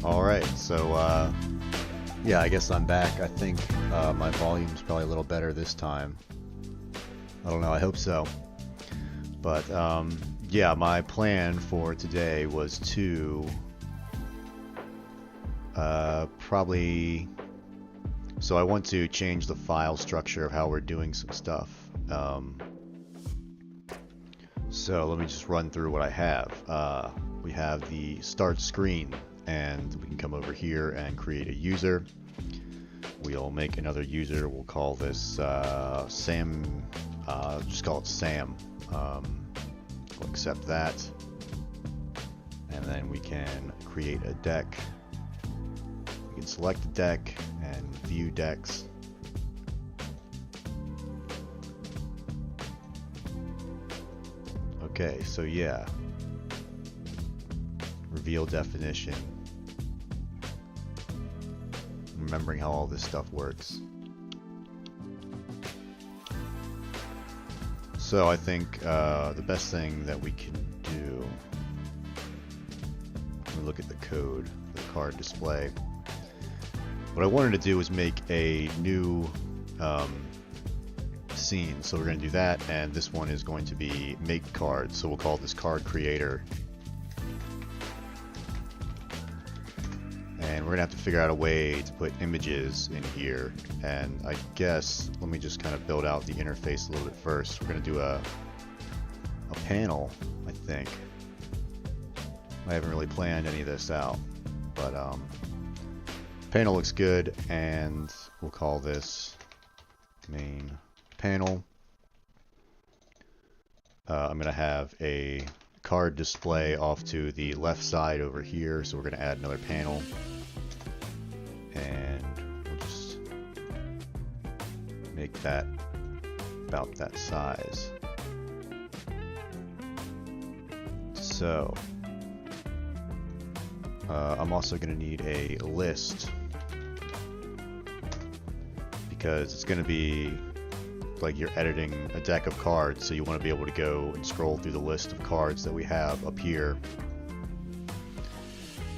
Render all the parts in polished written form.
Alright, so yeah, I guess I'm back. I think my volume's probably a little better this time. I don't know, I hope so. But yeah, my plan for today was to probably... So I want to change the file structure of how we're doing some stuff. So let me just run through what I have. We have the start screen, and we can come over here and create a user. We'll make another user. We'll call this Sam. Just call it Sam. We'll accept that. And then we can create a deck. We can select the deck and view decks. Okay, so yeah. Reveal definition. Remembering how all this stuff works. So I think the best thing that we can do, let me look at the code for the card display. What I wanted to do was make a new scene. So we're going to do that, and this one is going to be make cards. So we'll call this card creator. And we're going to have to figure out a way to put images in here. And I guess, let me just kind of build out the interface a little bit first. We're going to do a panel, I think. I haven't really planned any of this out. But panel looks good, and we'll call this main panel. I'm going to have a card display off to the left side over here, so we're going to add another panel. And we'll just make that about that size. So I'm also going to need a list, because it's going to be like you're editing a deck of cards, so you want to be able to go and scroll through the list of cards that we have up here.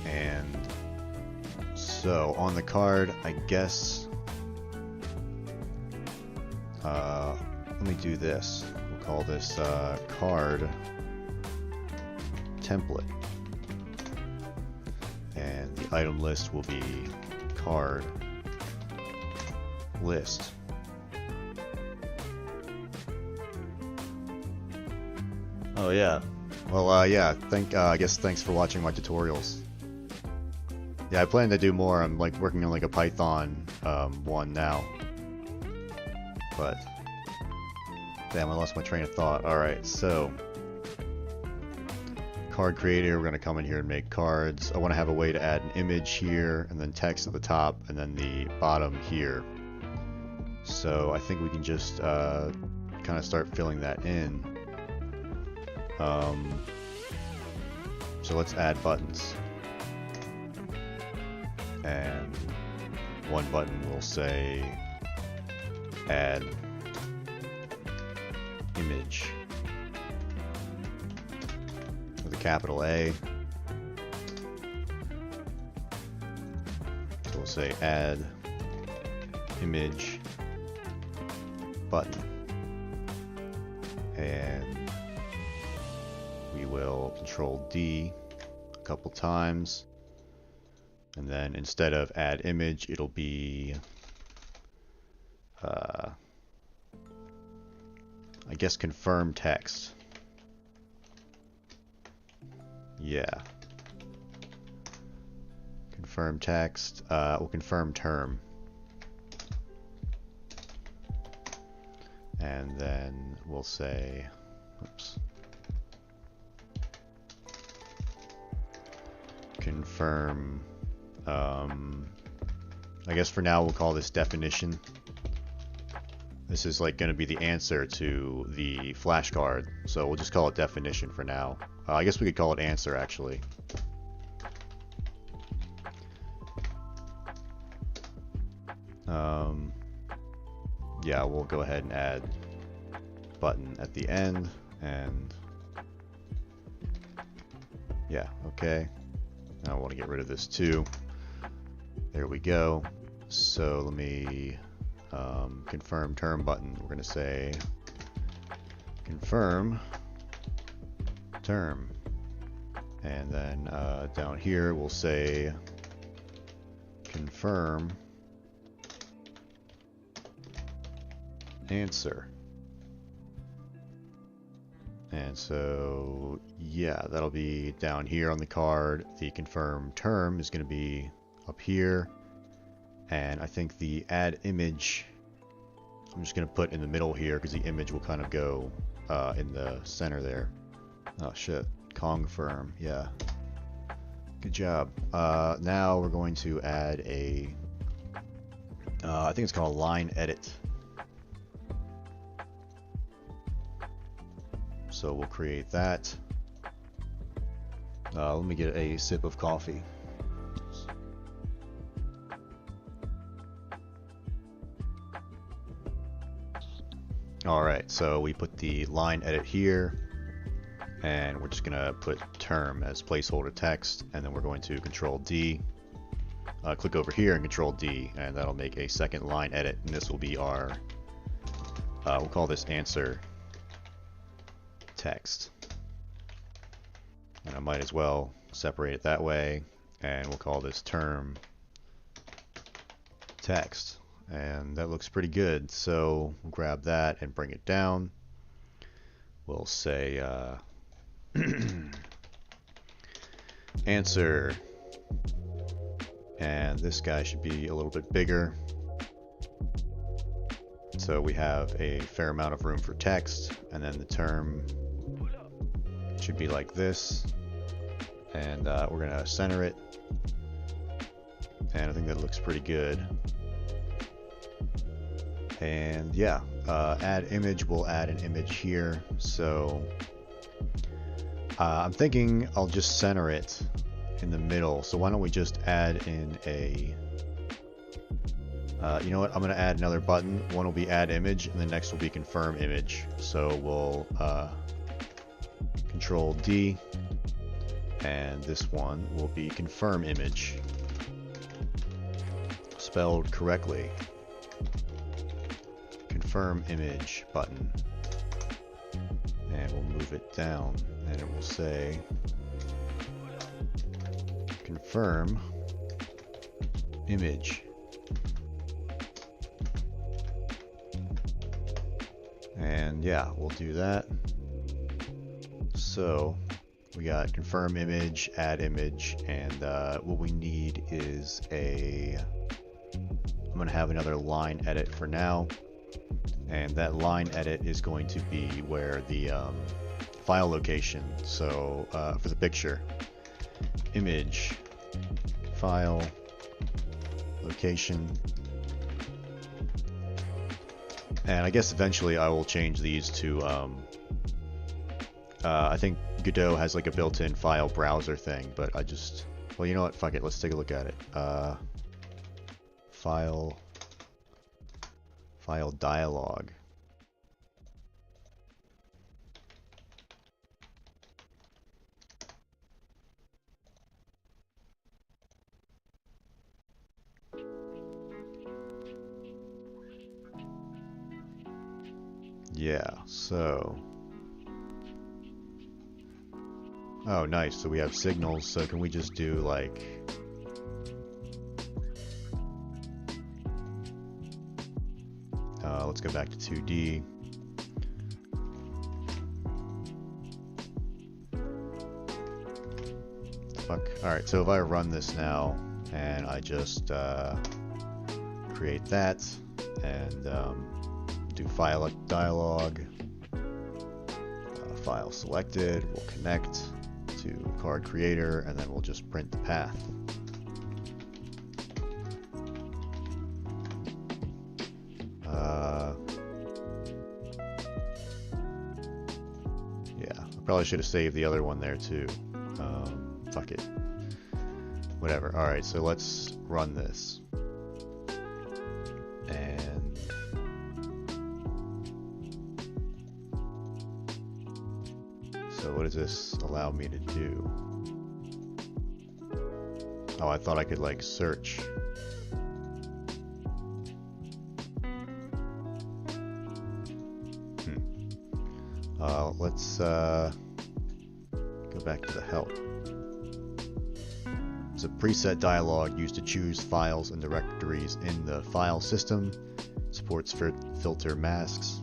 And so on the card, I guess, let me do this. We'll call this card template. And the item list will be card list. Oh yeah. Well, yeah. I guess thanks for watching my tutorials. Yeah, I plan to do more. I'm like working on like a Python one now. But damn, I lost my train of thought. All right, so card creator. We're gonna come in here and make cards. I want to have a way to add an image here, and then text at the top, and then the bottom here. So I think we can just kind of start filling that in. So let's add buttons. And one button will say add image with a capital A. So we'll say add image button. And we will Control D a couple times. And then instead of add image, it'll be, I guess, confirm text. Yeah. Confirm text. We'll confirm term. And then we'll say, oops. Confirm. I guess for now we'll call this definition. This is like going to be the answer to the flashcard, so we'll just call it definition for now. I guess we could call it answer actually. Yeah, we'll go ahead and add button at the end, and yeah, okay. I want to get rid of this too. There we go. So let me confirm term button. We're going to say confirm term. And then down here we'll say confirm answer. And so, yeah, that'll be down here on the card. The confirm term is going to be up here. And I think the add image, I'm just going to put in the middle here because the image will kind of go in the center there. Oh, shit. Confirm, yeah. Good job. Now we're going to add a, I think it's called line edit. So we'll create that. Let me get a sip of coffee. Alright, so we put the line edit here, and we're just going to put term as placeholder text, and then we're going to Control D. Click over here and Control D, and that'll make a second line edit, and this will be our, we'll call this answer text. And I might as well separate it that way, and we'll call this term text. And that looks pretty good, so we'll grab that and bring it down. We'll say answer, and this guy should be a little bit bigger, so we have a fair amount of room for text. And then the term should be like this, and we're gonna center it, and I think that looks pretty good. And yeah, add image, we'll add an image here. So I'm thinking I'll just center it in the middle. So why don't we just add in a, you know what, I'm going to add another button. One will be add image, and the next will be confirm image. So we'll Control D, and this one will be confirm image, spelled correctly. Confirm image button, and we'll move it down, and it will say confirm image. And yeah, we'll do that. So we got confirm image, add image, and what we need is a, I'm going to have another line edit for now. And that line edit is going to be where the file location, so for the picture, image, file, location, and I guess eventually I will change these to, I think Godot has like a built-in file browser thing, but I just, well, you know what, fuck it, let's take a look at it. File dialog. Yeah, so, oh nice, so we have signals, so can we just do like, let's go back to 2D. Fuck. Alright, so if I run this now, and I just create that, and do file dialog, file selected, we'll connect to card creator, and then we'll just print the path. Probably should have saved the other one there too. Fuck it. Whatever. Alright, so let's run this. And so what does this allow me to do? Oh, I thought I could like search. Let's go back to the help. It's a preset dialog used to choose files and directories in the file system. Supports filter masks.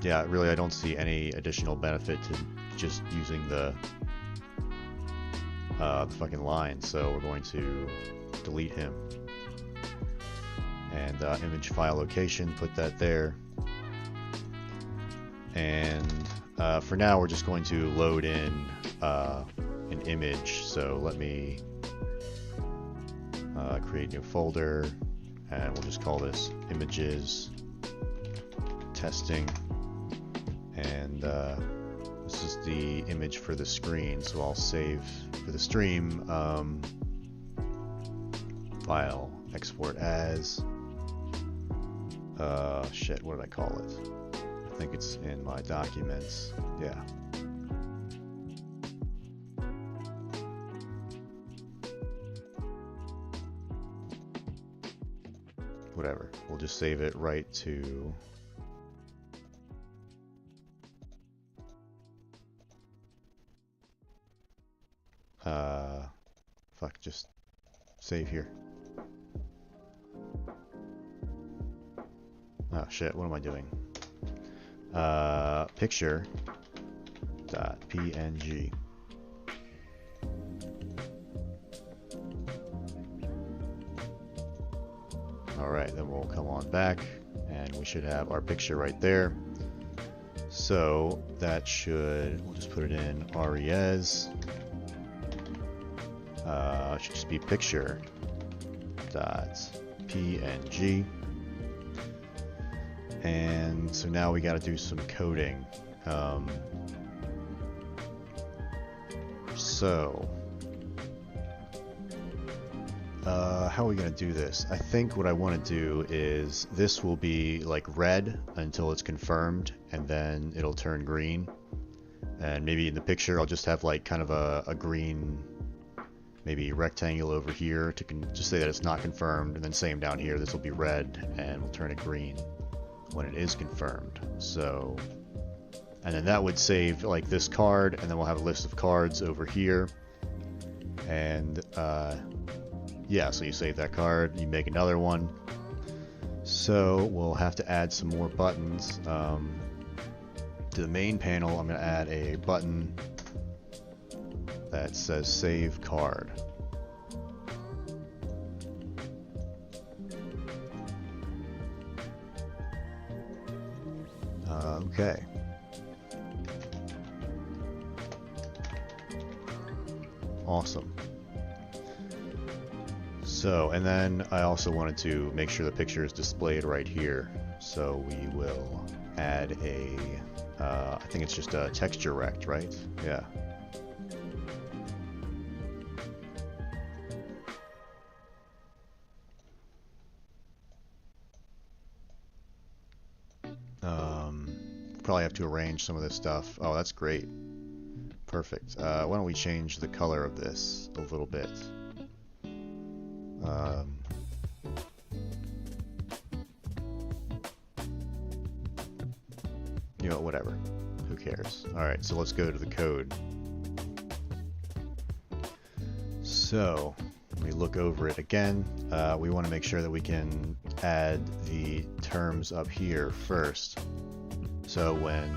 Yeah, really, I don't see any additional benefit to just using the fucking line, so we're going to delete him. And image file location, put that there. And for now, we're just going to load in an image. So let me create a new folder, and we'll just call this images testing. And this is the image for the screen, so I'll save for the stream file, export as, shit, what did I call it? I think it's in my documents, yeah. Whatever, we'll just save it right to fuck, just save here. Oh shit, what am I doing? Picture.png. Alright, then we'll come on back and we should have our picture right there. So that should, we'll just put it in res. It should just be picture.png. And so now we got to do some coding. How are we going to do this? I think what I want to do is this will be like red until it's confirmed, and then it'll turn green. And maybe in the picture I'll just have like kind of a green, maybe rectangle over here to just say that it's not confirmed, and then same down here, this will be red and we'll turn it green when it is confirmed. So, and then that would save like this card, and then we'll have a list of cards over here. And yeah, so you save that card, you make another one. So we'll have to add some more buttons. To the main panel, I'm going to add a button that says save card. Okay. Awesome. So, and then I also wanted to make sure the picture is displayed right here. So we will add a, I think it's just a texture rect, right? Yeah. Probably have to arrange some of this stuff. Oh, that's great. Perfect. Why don't we change the color of this a little bit? You know, whatever. Who cares? Alright, so let's go to the code. So, let me look over it again. We want to make sure that we can add the terms up here first. So when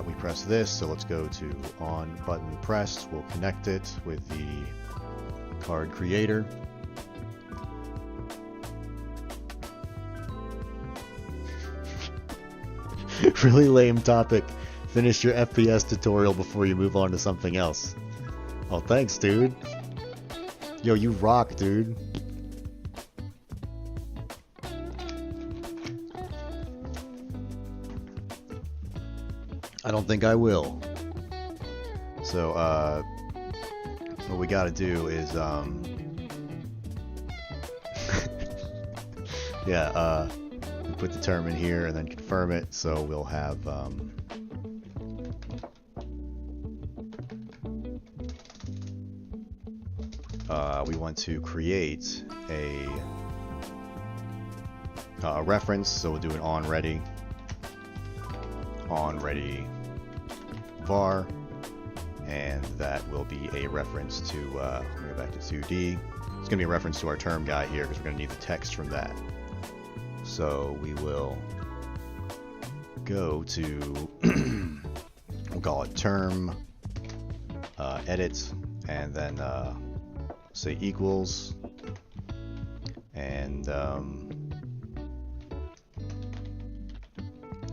we press this, so let's go to on button pressed, we'll connect it with the card creator. Really lame topic. Finish your FPS tutorial before you move on to something else. Oh, thanks, dude. Yo, you rock, dude. I don't think I will. So, what we gotta do is, yeah, we put the term in here and then confirm it, so we'll have, we want to create a reference, so we'll do an onReady var, and that will be a reference to, let me go back to 2D. It's going to be a reference to our term guy here because we're going to need the text from that. So we will go to, we'll call it term, edit, and then say equals, and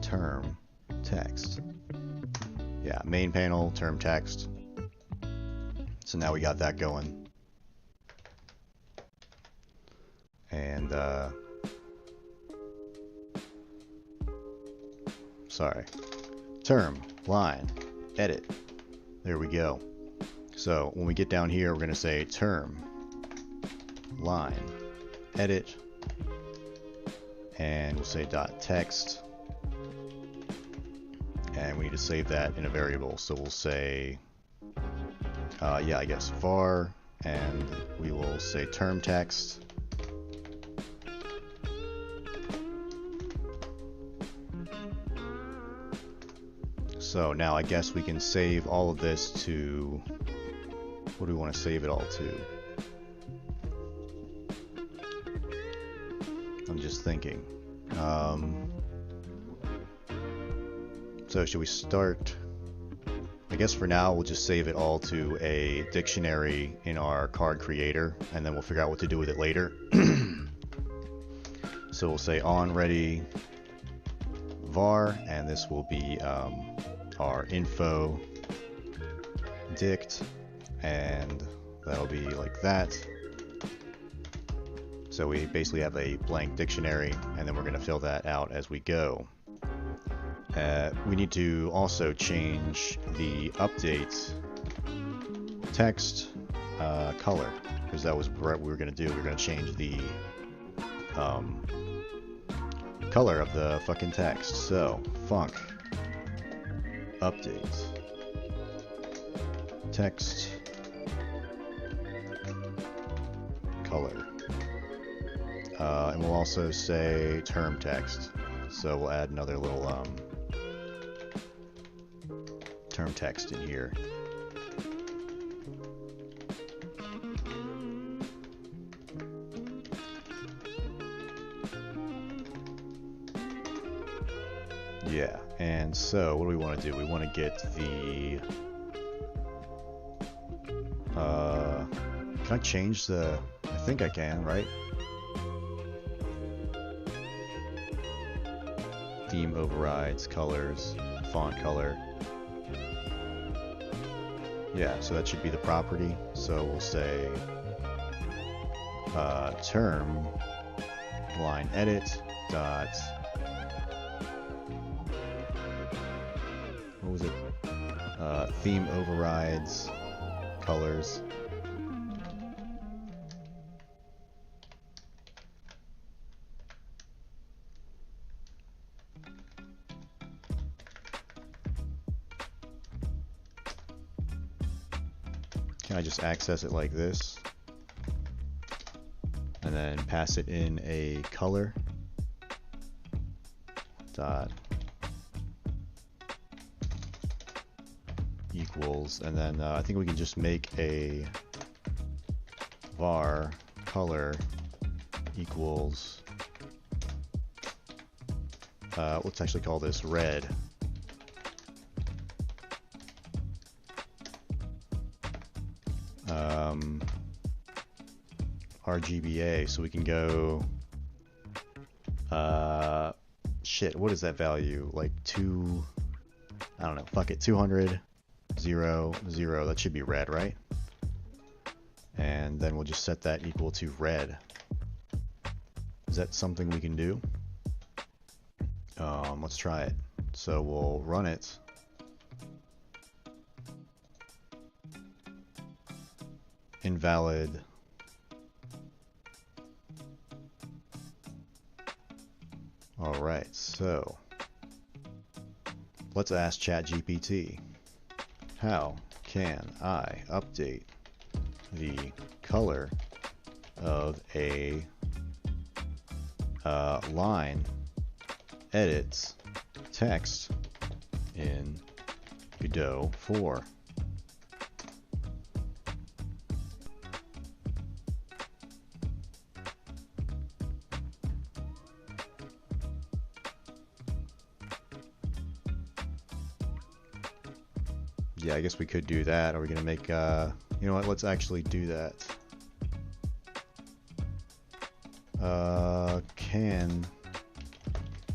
term text. Yeah, main panel, term text. So now we got that going. And sorry, term, line, edit. There we go. So when we get down here, we're going to say term, line, edit, and we'll say dot text, and we need to save that in a variable. So we'll say, yeah, I guess var, and we will say term text. So now I guess we can save all of this to, what do we want to save it all to? I'm just thinking. So should we start? I guess for now we'll just save it all to a dictionary in our card creator, and then we'll figure out what to do with it later. So we'll say onReady var, and this will be our info dict, and that'll be like that. So we basically have a blank dictionary, and then we're going to fill that out as we go. We need to also change the update text color, because that was what we were going to do. We were going to change the color of the fucking text. So func update text color, and we'll also say term text. So we'll add another little term text in here. Yeah, and so what do we want to do? We want to get the can I change the, I think I can, right? Theme overrides, colors, font color. Yeah, so that should be the property. So we'll say term line edit dot, what was it? Theme overrides colors. Can I just access it like this? And then pass it in a color dot equals, and then I think we can just make a var color equals, let's actually call this red. RGBA, so we can go, shit, what is that value? Like I don't know, fuck it, 200, 0, 0, that should be red, right? And then we'll just set that equal to red. Is that something we can do? Let's try it. So we'll run it. Invalid. Alright, so let's ask ChatGPT. How can I update the color of a line edits text in Godot 4. Yeah, I guess we could do that. Are we gonna make, you know what, let's actually do that. Can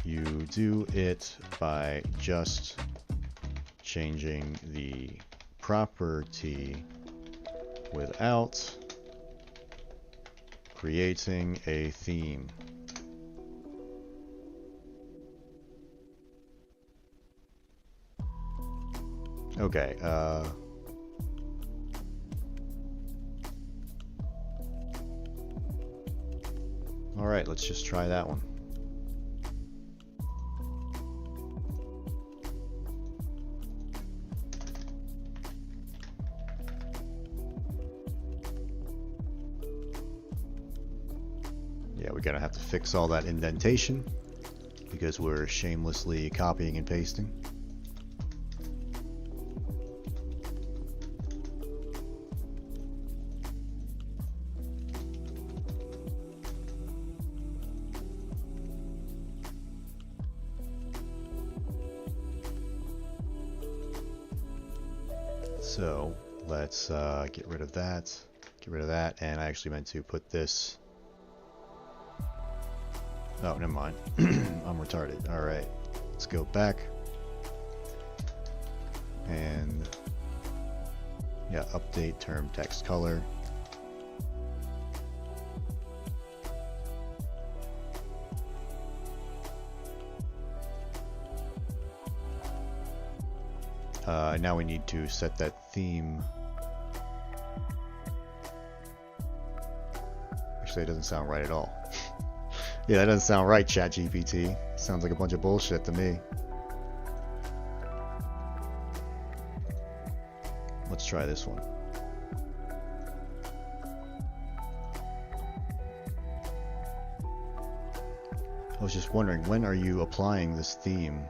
you do it by just changing the property without creating a theme? Okay, alright, let's just try that one. Yeah, we're gonna have to fix all that indentation because we're shamelessly copying and pasting. So let's get rid of that, and I actually meant to put this. Oh, never mind. I'm retarded. All right, let's go back and yeah, update term text color. Now we need to set that theme. Actually, it doesn't sound right at all. Yeah, that doesn't sound right, ChatGPT. Sounds like a bunch of bullshit to me. Let's try this one. I was just wondering, when are you applying this theme?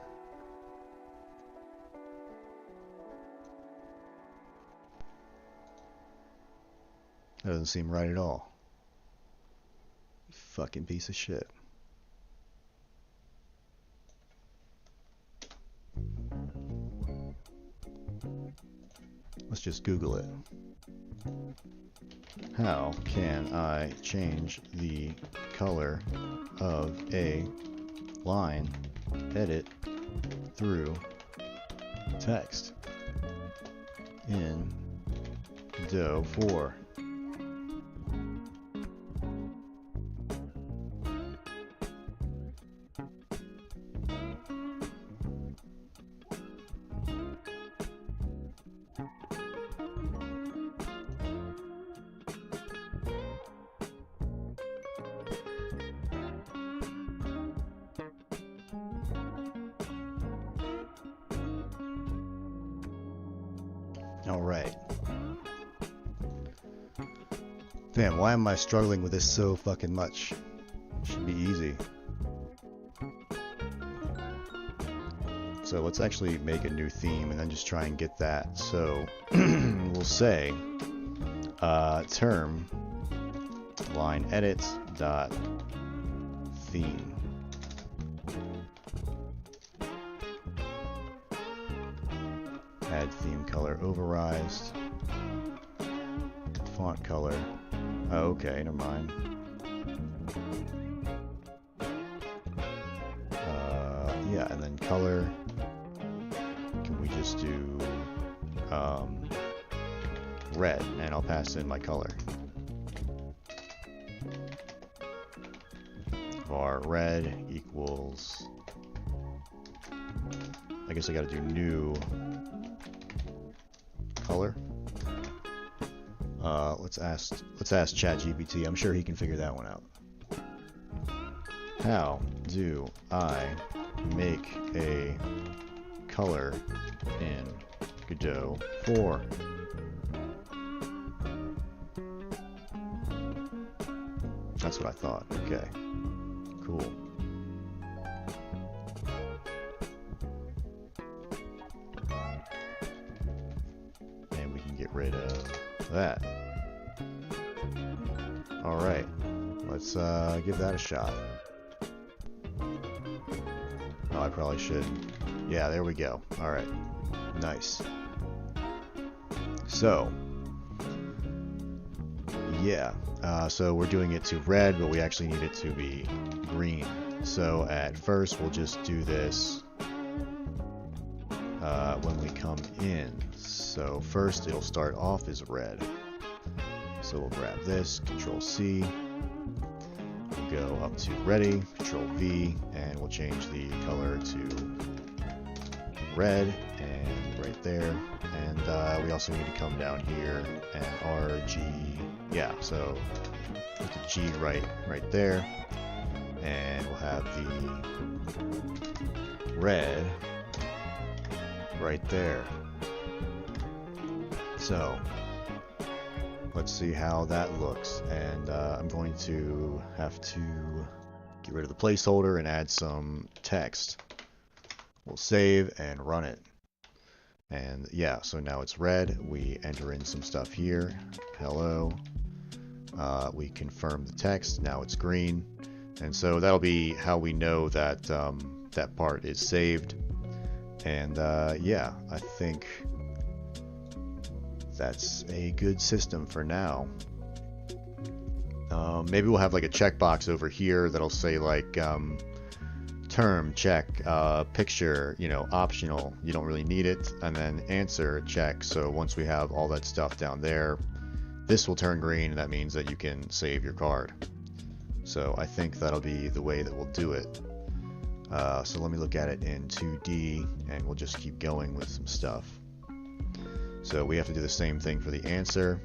That doesn't seem right at all. Fucking piece of shit. Let's just Google it. How can I change the color of a line edit through text in Godot 4? All right. Damn, why am I struggling with this so fucking much? Should be easy. So let's actually make a new theme and then just try and get that. So we'll say term line edit dot theme. Add theme color overrized. Font color. Oh, okay, never mind. Yeah, and then color. Can we just do red, and I'll pass in my color. Var red equals. I guess I gotta do new color. Let's ask ChatGPT. I'm sure he can figure that one out. How do I make a color in Godot 4? That's what I thought. Okay. Cool. And we can get rid of that. Alright. Let's give that a shot. Oh, I probably should. Yeah, there we go. Alright. Nice. So, yeah. So we're doing it to red, but we actually need it to be green. So at first we'll just do this when we come in. So first it'll start off as red. So we'll grab this, Control C, we'll go up to ready, Control V, and we'll change the color to red, and right there. And we also need to come down here and RG, yeah, so put the G right there, and we'll have the red right there. So let's see how that looks, and I'm going to have to get rid of the placeholder and add some text. We'll save and run it. And yeah, so now it's red. We enter in some stuff here. Hello. We confirm the text. Now it's green. And so that'll be how we know that that part is saved. And yeah, I think that's a good system for now. Maybe we'll have like a checkbox over here that'll say like term check, picture, you know, optional, you don't really need it, and then answer check. So once we have all that stuff down there, this will turn green, and that means that you can save your card. So I think that'll be the way that we'll do it. So let me look at it in 2D, and we'll just keep going with some stuff. So we have to do the same thing for the answer.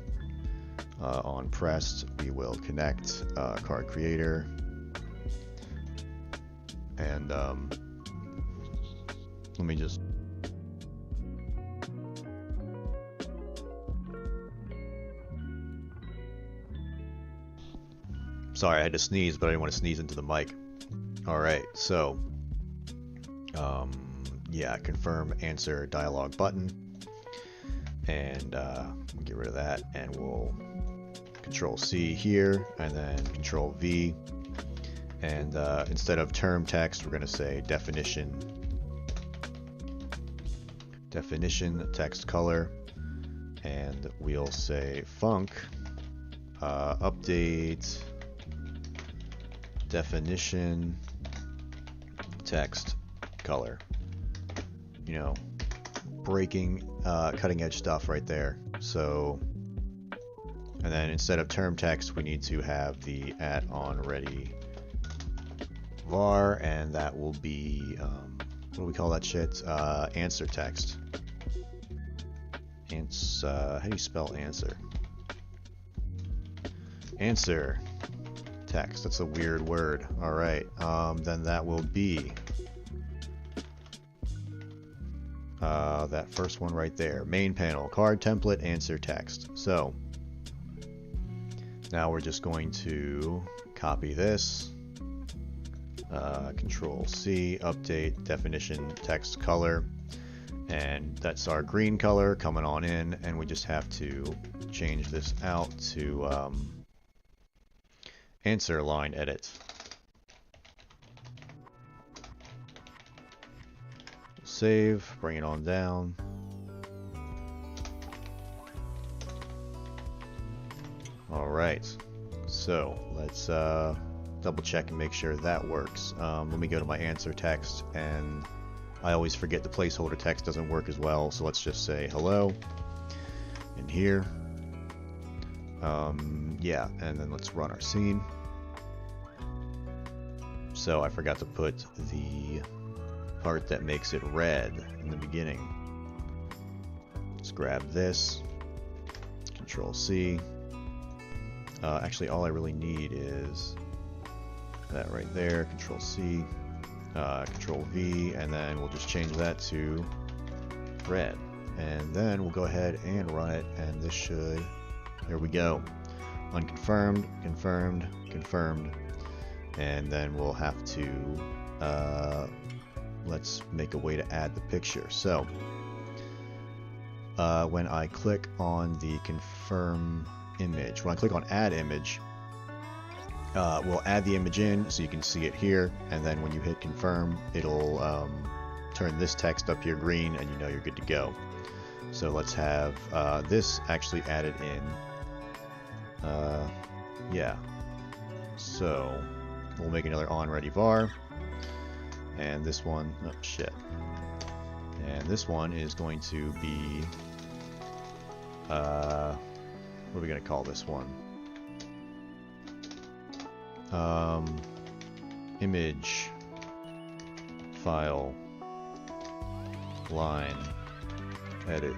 On pressed, we will connect card creator, and let me just sorry, I had to sneeze, but I didn't want to sneeze into the mic. Alright, so yeah, confirm answer dialog button, and we'll get rid of that, and we'll Control C here, and then Control V, and instead of term text, we're going to say definition text color, and we'll say func update definition text color. You know, breaking cutting edge stuff right there. So, and then instead of term text, we need to have the @onReady var, and that will be what do we call that shit? Answer text. How do you spell answer? Answer text. That's a weird word. All right. Then that will be that first one right there. Main panel, card template, answer text. So now we're just going to copy this. Control C, update definition text color, and that's our green color coming on in, and we just have to change this out to answer line edit. Save, bring it on down. Alright, so let's double check and make sure that works. Let me go to my answer text, and I always forget the placeholder text doesn't work as well, so let's just say hello in here. Yeah, and then let's run our scene. So I forgot to put the part that makes it red in the beginning. Let's grab this, Control C. Actually, all I really need is that right there, Control C, Control V, and then we'll just change that to red. And then we'll go ahead and run it, and this should, there we go. Unconfirmed, confirmed, confirmed. And then we'll have to, let's make a way to add the picture. So, when I click on the confirm image, when I click on add image, we'll add the image in so you can see it here, and then when you hit confirm, it'll turn this text up here green, and you know you're good to go. So let's have this actually added in. Yeah. So we'll make another onReady var, and this one, oh shit. And this one is going to be, what are we going to call this one? Image file line edit,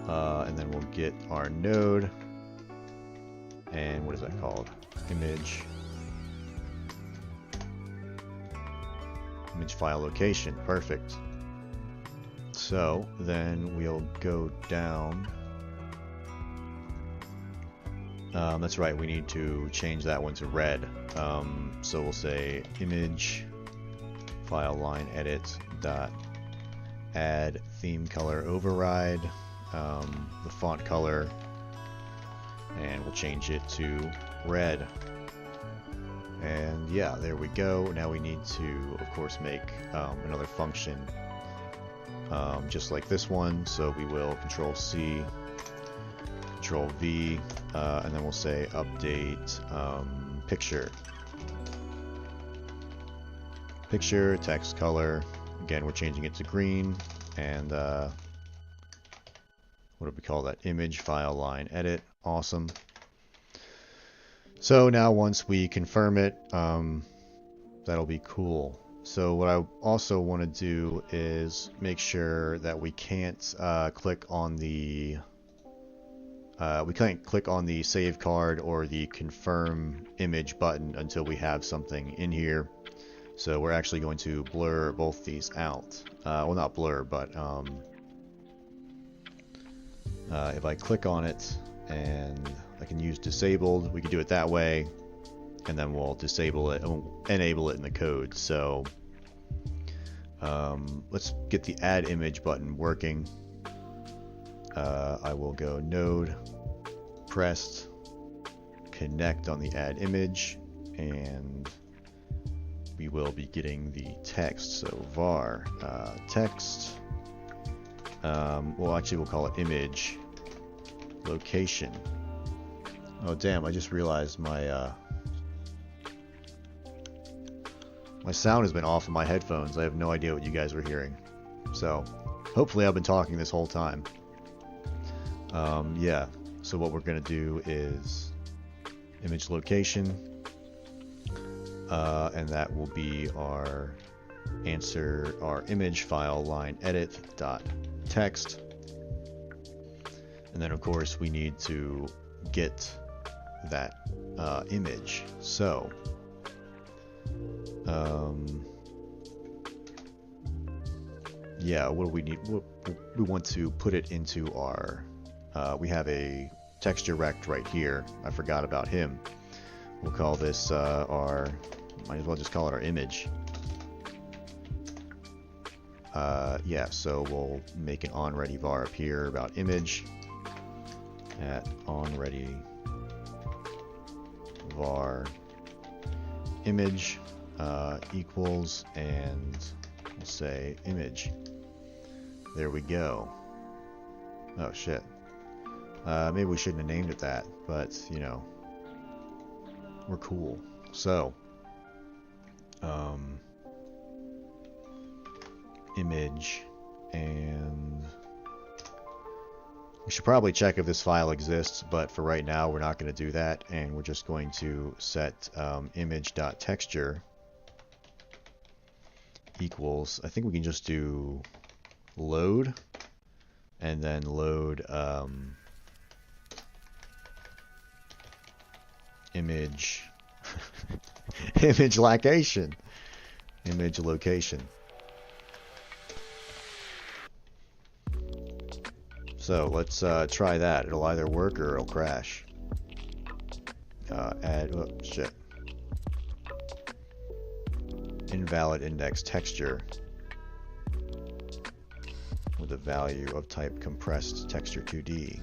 and then we'll get our node, and what is that called? Image file location. Perfect. So then we'll go down. That's right, we need to change that one to red. So we'll say image file line edit dot add theme color override, the font color, and we'll change it to red. And yeah, there we go. Now we need to, of course, make another function just like this one. So we will Control C, Control V, and then we'll say update picture. Picture, text color. Again, we're changing it to green. And what do we call that? Image file line edit. Awesome. So now once we confirm it, that'll be cool. So what I also want to do is make sure that we can't click on the save card or the confirm image button until we have something in here. So we're actually going to blur both these out. Well, not blur, but if I click on it and I can use disabled, we can do it that way, and then we'll disable it, enable it in the code. So let's get the add image button working. I will go node pressed, connect on the add image, and we will be getting the text. So var text, well actually we'll call it image location. Oh damn, I just realized my my sound has been off in my headphones. I have no idea what you guys were hearing. So hopefully I've been talking this whole time. Yeah, so what we're gonna do is image location, and that will be our answer, our image file line edit dot text. And then of course we need to get that image. So yeah, what do we need? We want to put it into our we have a texture rect right here. I forgot about him. We'll call this our, might as well just call it our image. Yeah, so we'll make an onReady var up here about image at onReady var image equals, and we'll say image. There we go. Oh shit. Maybe we shouldn't have named it that, but you know, we're cool. So image, and we should probably check if this file exists, but for right now we're not going to do that, and we're just going to set image.texture equals, I think we can just do load, and then load image image location. So let's try that. It'll either work or it'll crash. add, oh shit, invalid index texture with a value of type compressed texture 2D.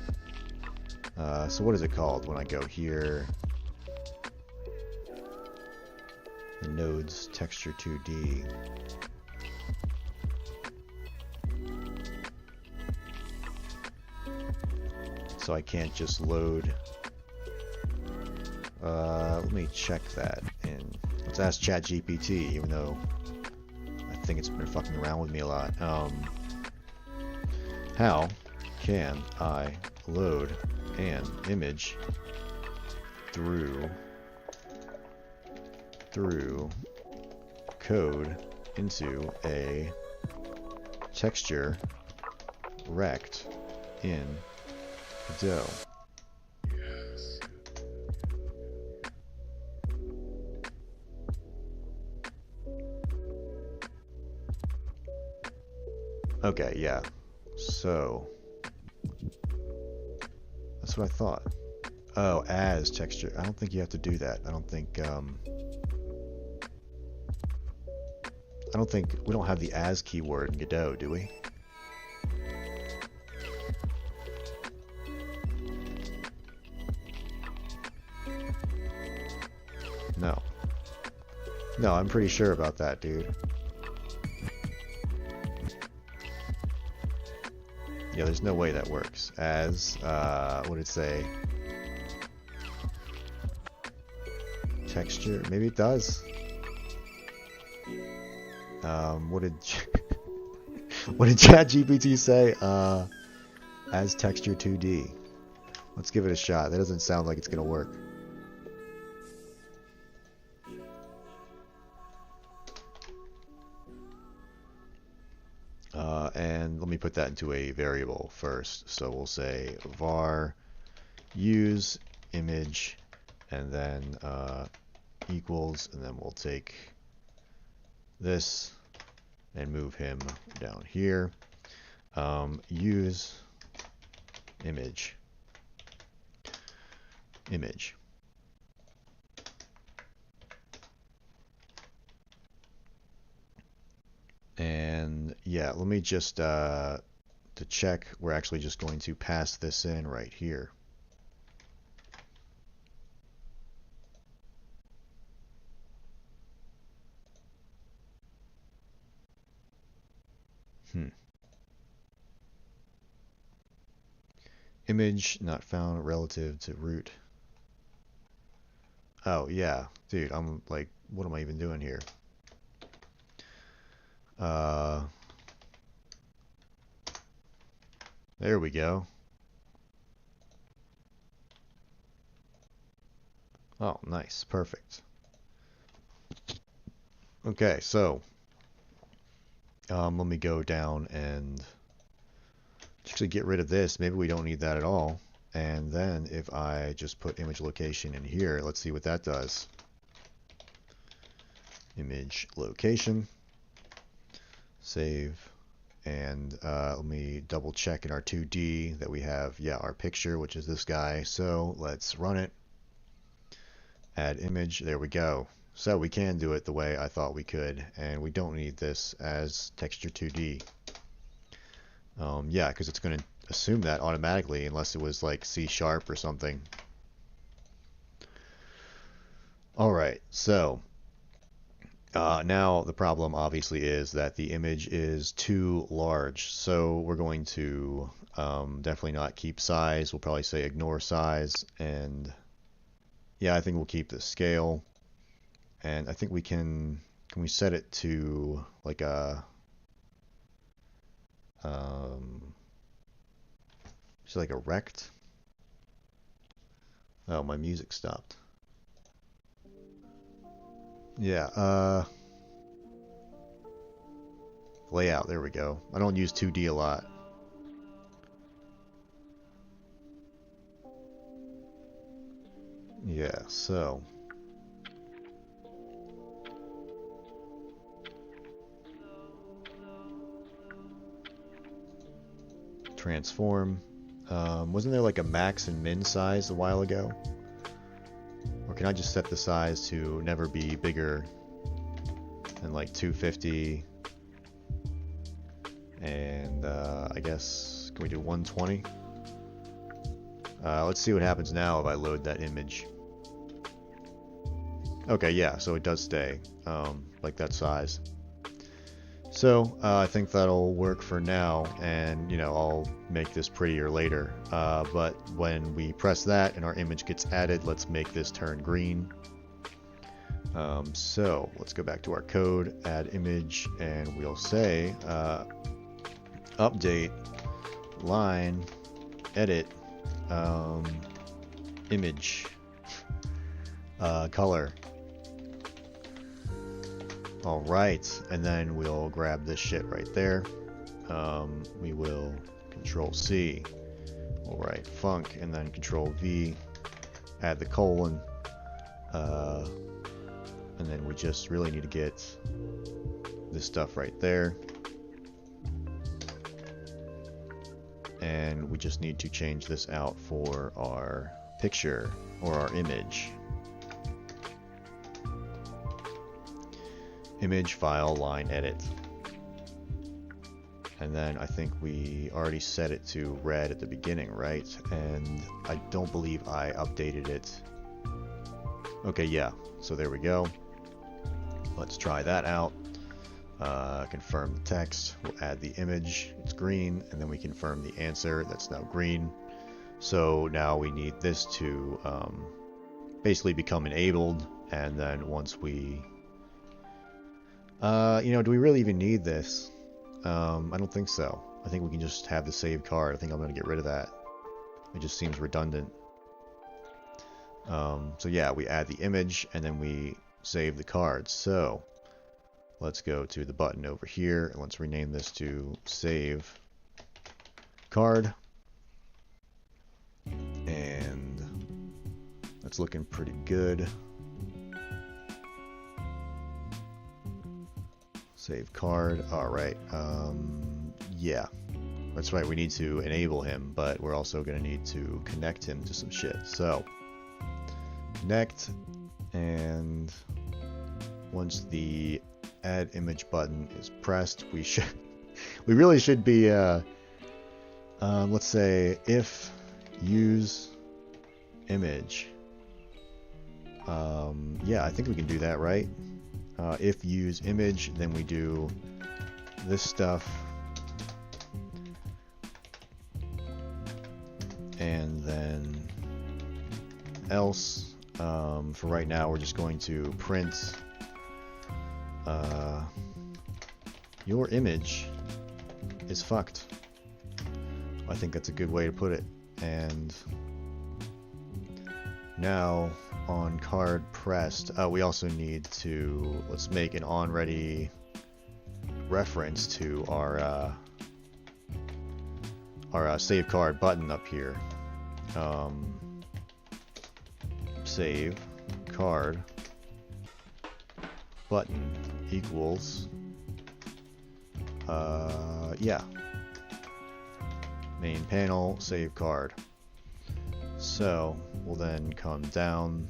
So what is it called when I go here? The nodes texture 2D. So I can't just load. Let me check that, and let's ask ChatGPT, even though I think it's been fucking around with me a lot. How can I load an image through code into a texture rect in Godot? Yes. Okay, yeah. So that's what I thought. Oh, as texture. I don't think you have to do that. I don't think we don't have the as keyword in Godot, do we? No. No, I'm pretty sure about that, dude. Yeah, there's no way that works. As, what did it say? Texture? Maybe it does. What did what did ChatGPT say? As texture 2D. Let's give it a shot. That doesn't sound like it's gonna work. And let me put that into a variable first. So we'll say var use image, and then equals, and then we'll take this and move him down here. Use image. And yeah, let me just to check, we're actually just going to pass this in right here. Image not found relative to root. Oh yeah, dude, I'm like, what am I even doing here? There we go. Oh, nice, perfect. Okay, so let me go down and actually get rid of this. Maybe we don't need that at all. And then if I just put image location in here, let's see what that does. Image location. Save. And let me double check in our 2D that we have, yeah, our picture, which is this guy. So let's run it. Add image. There we go. So we can do it the way I thought we could, and we don't need this as texture 2D. Yeah, because it's going to assume that automatically unless it was like C# or something. Alright, so now the problem obviously is that the image is too large. So we're going to definitely not keep size. We'll probably say ignore size, and yeah, I think we'll keep the scale. And I think we can we set it to like a is it like a rect? Oh, my music stopped. Yeah, layout, there we go. I don't use 2D a lot. Yeah, so transform. Wasn't there like a max and min size a while ago? can I just set the size to never be bigger than like 250? And I guess, can we do 120? Let's see what happens now if I load that image. Okay, yeah, so it does stay like that size. So I think that'll work for now, and you know, I'll make this prettier later. But when we press that and our image gets added, let's make this turn green. So let's go back to our code, add image, and we'll say update line edit image color. Alright, and then we'll grab this shit right there. We will Control C. We'll write func and then Control V, add the colon, and then we just really need to get this stuff right there. And we just need to change this out for our picture or our image. Image file line edit. And then I think we already set it to red at the beginning, right? And I don't believe I updated it. Okay, yeah, so there we go. Let's try that out. Confirm the text, we'll add the image, it's green, and then we confirm the answer, that's now green. So now we need this to basically become enabled, and then once we you know, do we really even need this? I don't think so. I think we can just have the save card. I think I'm going to get rid of that. It just seems redundant. So yeah, we add the image and then we save the card. So let's go to the button over here and let's rename this to save card. And that's looking pretty good. Save card. Alright. Yeah. That's right. We need to enable him, but we're also going to need to connect him to some shit. So, connect, and once the add image button is pressed, we really should be, let's say, if use image. Yeah, I think we can do that, right? If use image, then we do this stuff, and then else. For right now, we're just going to print your image is fucked. I think that's a good way to put it. And now on card pressed, we also need to, let's make an onReady reference to our save card button up here. Save card button equals yeah, main panel save card. So we'll then come down,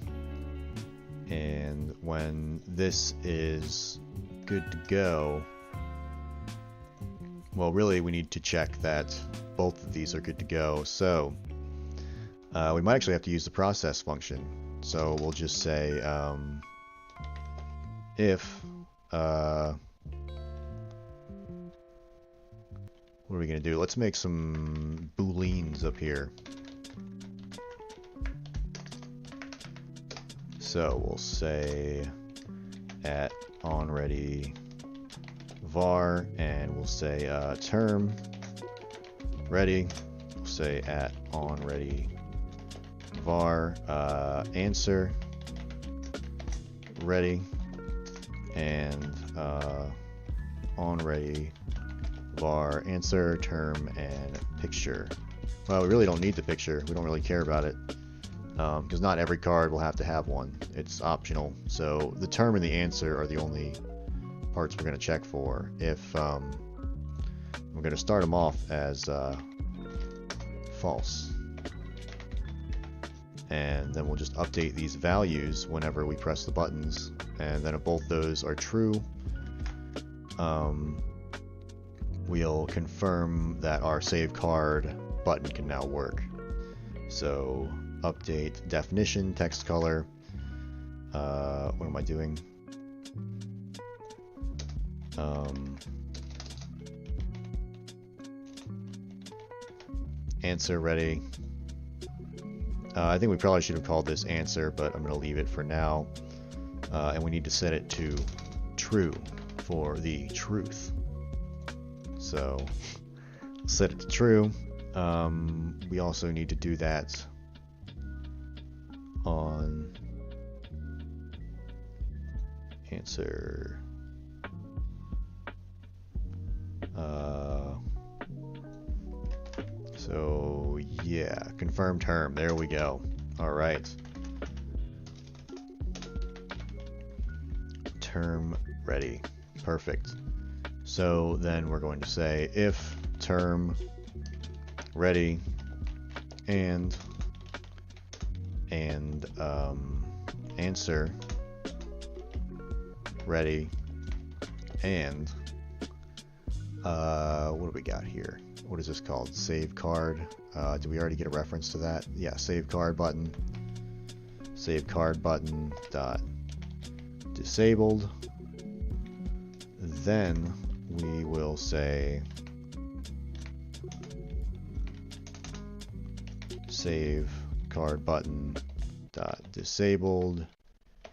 and when this is good to go, well, really we need to check that both of these are good to go. So we might actually have to use the process function. So we'll just say if what are we going to do? Let's make some booleans up here. So we'll say at onReady var, and we'll say term ready. We'll say at onReady var answer ready, and onReady var answer term and picture. Well, we really don't need the picture. We don't really care about it. Because not every card will have to have one. It's optional. So the term and the answer are the only parts we're going to check for. If we're going to start them off as false. and then we'll just update these values whenever we press the buttons, and then if both those are true, we'll confirm that our save card button can now work. So update definition, text color, what am I doing? Answer ready. I think we probably should have called this answer, but I'm going to leave it for now. And we need to set it to true for the truth. So set it to true. We also need to do that on answer. So yeah, confirm term. There we go. All right. Term ready. Perfect. So then we're going to say if term ready and answer ready and what do we got here? What is this called? Save card. Did we already get a reference to that? Yeah, save card button. Save card button dot disabled. Then we will say save card button dot disabled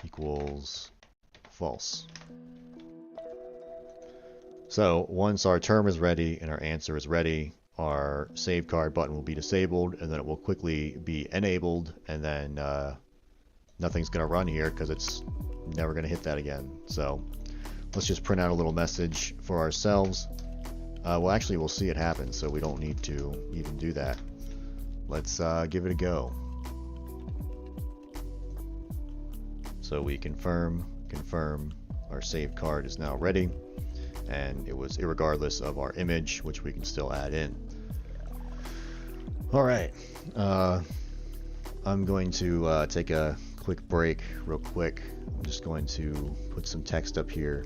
equals false. So once our term is ready and our answer is ready, our save card button will be disabled, and then it will quickly be enabled, and then nothing's going to run here because it's never going to hit that again. So let's just print out a little message for ourselves. Well, actually, we'll see it happen, so we don't need to even do that. Let's give it a go. So we confirm, our save card is now ready, and it was irregardless of our image, which we can still add in. All right, I'm going to take a quick break real quick. I'm just going to put some text up here.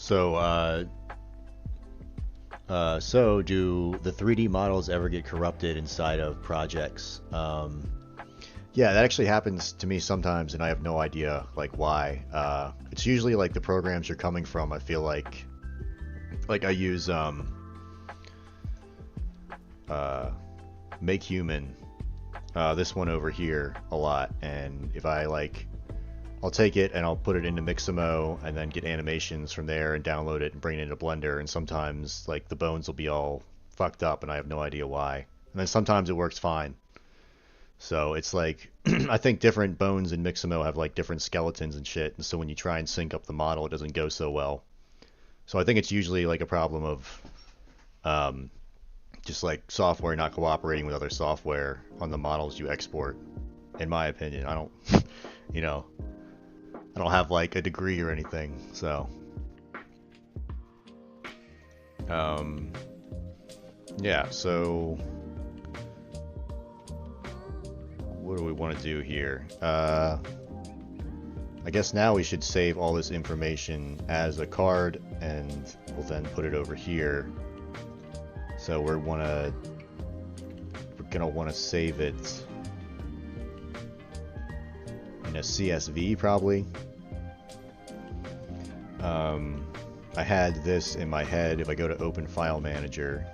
So do the 3D models ever get corrupted inside of projects? Yeah, that actually happens to me sometimes, and I have no idea like why. It's usually like the programs you're coming from. I feel like I use Make Human, this one over here a lot, and if I like, I'll take it and I'll put it into Mixamo and then get animations from there and download it and bring it into Blender, and sometimes like the bones will be all fucked up and I have no idea why. And then sometimes it works fine. So it's like I think different bones in Mixamo have like different skeletons and shit, and so when you try and sync up the model it doesn't go so well. So I think it's usually like a problem of just like software not cooperating with other software on the models you export. In my opinion, I don't you know, I don't have like a degree or anything, so yeah, so what do we want to do here? I guess now we should save all this information as a card, and we'll then put it over here. So we're gonna want to save it in a CSV probably. I had this in my head. If I go to Open File Manager,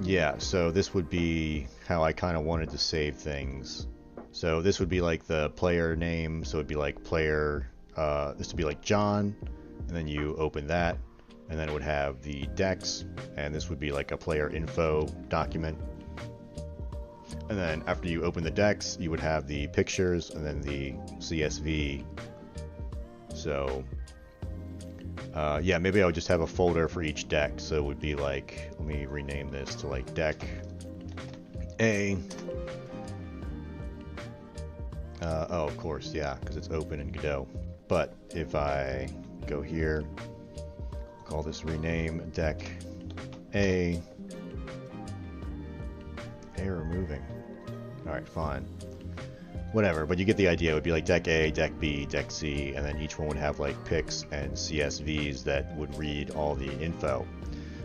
yeah, so this would be how I kind of wanted to save things. So this would be like the player name, so it'd be like player, this would be like John, and then you open that, and then it would have the decks, and this would be like a player info document. And then after you open the decks, you would have the pictures and then the CSV. So yeah, maybe I would just have a folder for each deck. So it would be like, let me rename this to like deck A. Oh, of course, yeah, because it's open in Godot. But if I go here, call this rename deck A. Error moving. Alright, fine. Whatever, but you get the idea. It would be like deck A, deck B, deck C, and then each one would have like pics and CSVs that would read all the info.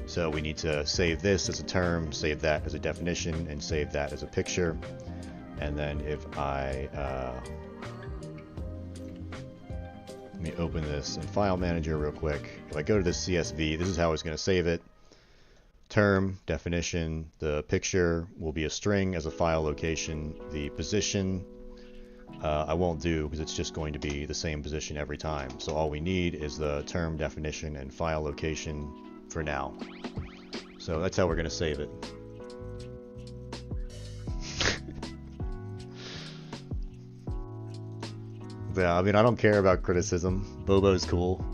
So we need to save this as a term, save that as a definition, and save that as a picture. And then if I let me open this in File Manager real quick. If I go to this CSV, this is how I was going to save it. Term, definition, the picture will be a string as a file location. The position I won't do because it's just going to be the same position every time. So all we need is the term, definition, and file location for now. So that's how we're going to save it. Yeah, I mean, I don't care about criticism. Bobo's cool.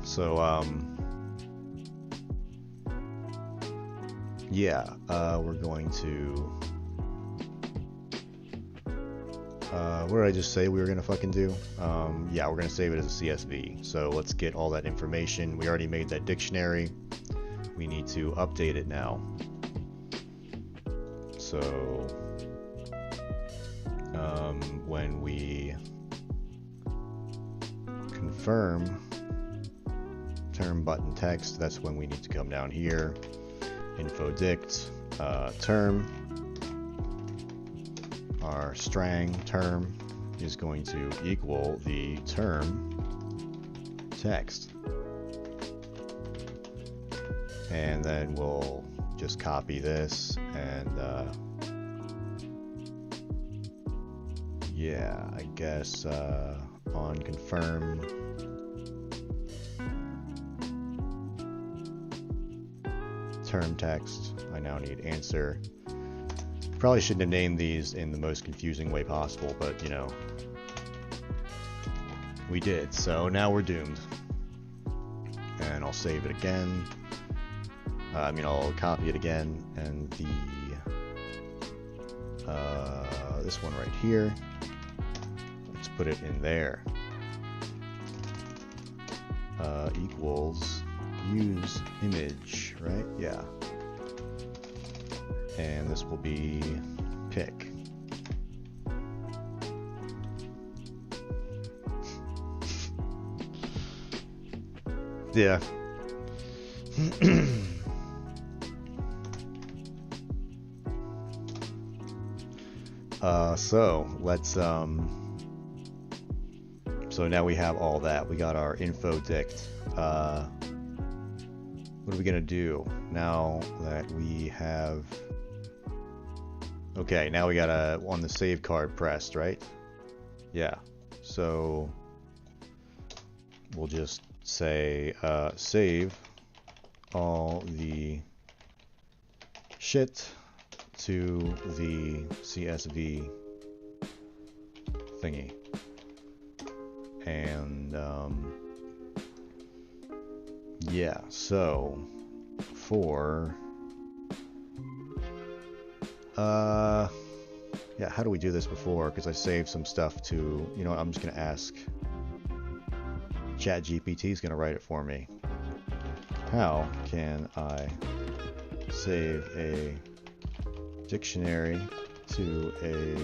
So, yeah, we're going to, what did I just say we were going to fucking do? Yeah, we're going to save it as a CSV. So let's get all that information. We already made that dictionary. We need to update it now. So, when we confirm term button text, that's when we need to come down here, info dict, term, our strang term is going to equal the term text, and then we'll just copy this and yeah, I guess on confirm term text, I now need answer. Probably shouldn't have named these in the most confusing way possible, but you know, we did, so now we're doomed. And I'll save it again. I'll copy it again, and the this one right here, let's put it in there. Equals use image, right? Yeah. And this will be pick. Yeah. So let's so now we have all that. We got our info dict. What are we gonna do now that we have? Okay, now we gotta on the save card pressed, right? Yeah. So we'll just say save all the shit to the CSV thingy. And yeah, so for yeah, how do we do this before? Because I saved some stuff to, you know what, I'm just gonna ask ChatGPT is gonna write it for me. How can I save a dictionary to a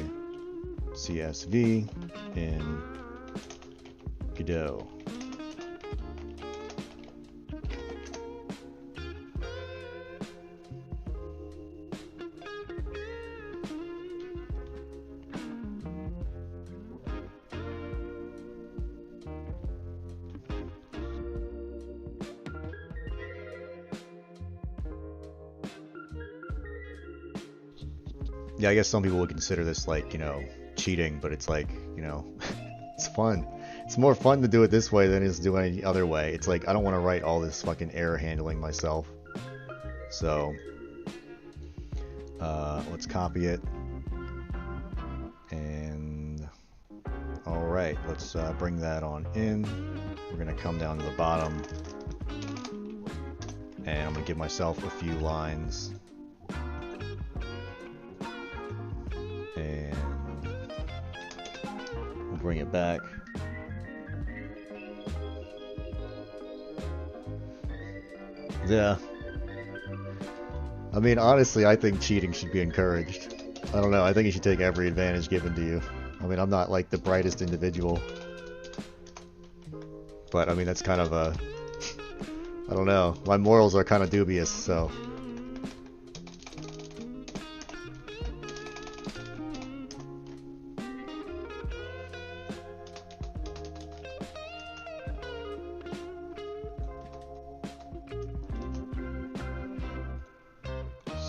CSV in Godot? Yeah, I guess some people would consider this like, you know, cheating, but it's like, you know, it's fun. It's more fun to do it this way than it is to do it any other way. It's like, I don't want to write all this fucking error handling myself. So, let's copy it. And, alright, let's bring that on in. We're going to come down to the bottom. And I'm going to give myself a few lines. And we'll bring it back. Yeah. I mean, honestly, I think cheating should be encouraged. I don't know, I think you should take every advantage given to you. I mean, I'm not like the brightest individual. But, I mean, that's kind of a... I don't know, my morals are kind of dubious, so...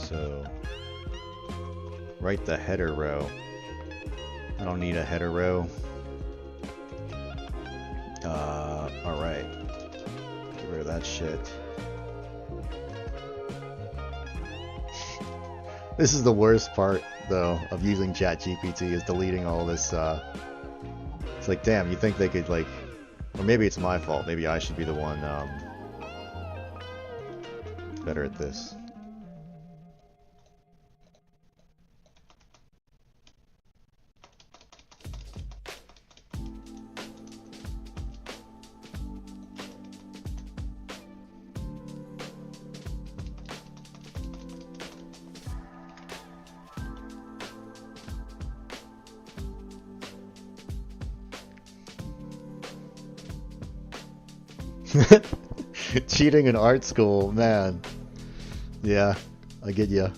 So, write the header row. I don't need a header row. Alright. Get rid of that shit. This is the worst part, though, of using ChatGPT, is deleting all this, It's like, damn, you think they could, like... Or maybe it's my fault. Maybe I should be the one, better at this. Cheating in art school, man. Yeah, I get ya.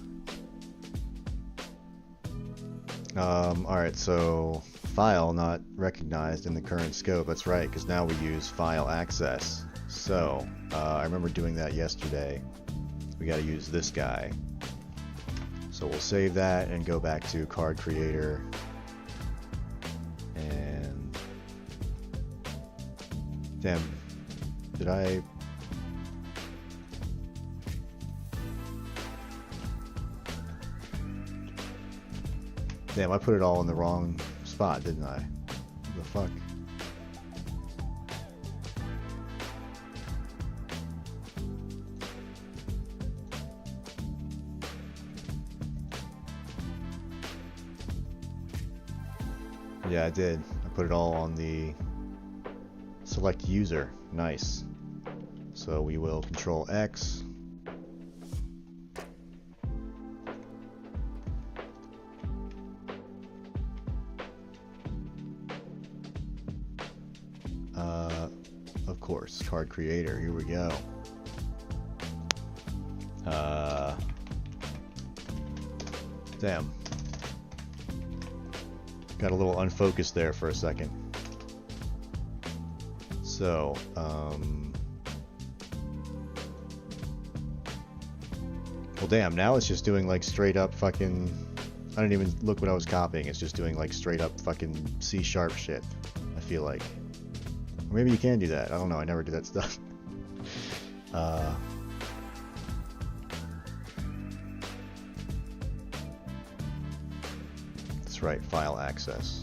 Alright, so file not recognized in the current scope. That's right, because now we use file access. So, I remember doing that yesterday. We gotta use this guy. So we'll save that and go back to card creator. And... Damn. Did I... Damn, I put it all in the wrong spot, didn't I? What the fuck? Yeah, I did. I put it all on the select user. Nice. So we will Control X. Of course, card creator. Here we go. Damn. Got a little unfocused there for a second. So, well, damn, now it's just doing like straight up fucking... I didn't even look what I was copying. It's just doing like straight up fucking C# shit, I feel like. Or maybe you can do that. I don't know. I never do that stuff. That's right, file access.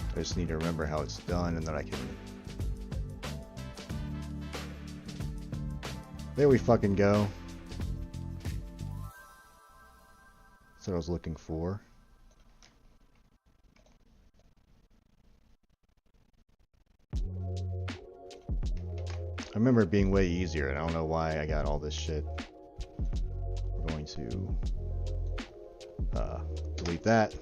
I just need to remember how it's done, and then I can... There we fucking go. That's what I was looking for. I remember it being way easier, and I don't know why I got all this shit. We're going to delete that.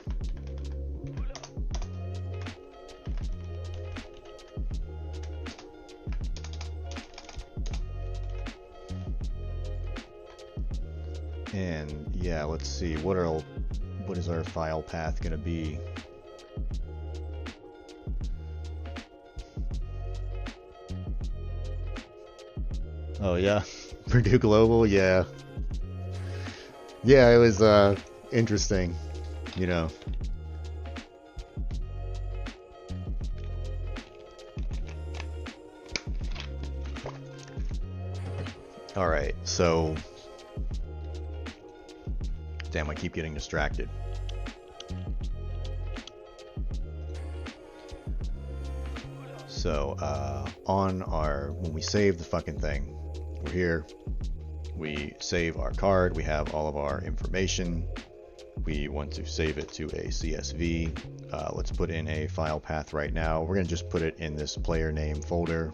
And yeah, let's see, what is our file path gonna be? Oh yeah, Purdue Global, yeah. Yeah, it was interesting, you know. All right, so damn, I keep getting distracted. So, when we save the fucking thing, we're here, we save our card, we have all of our information, we want to save it to a CSV. Let's put in a file path right now. We're gonna just put it in this player name folder,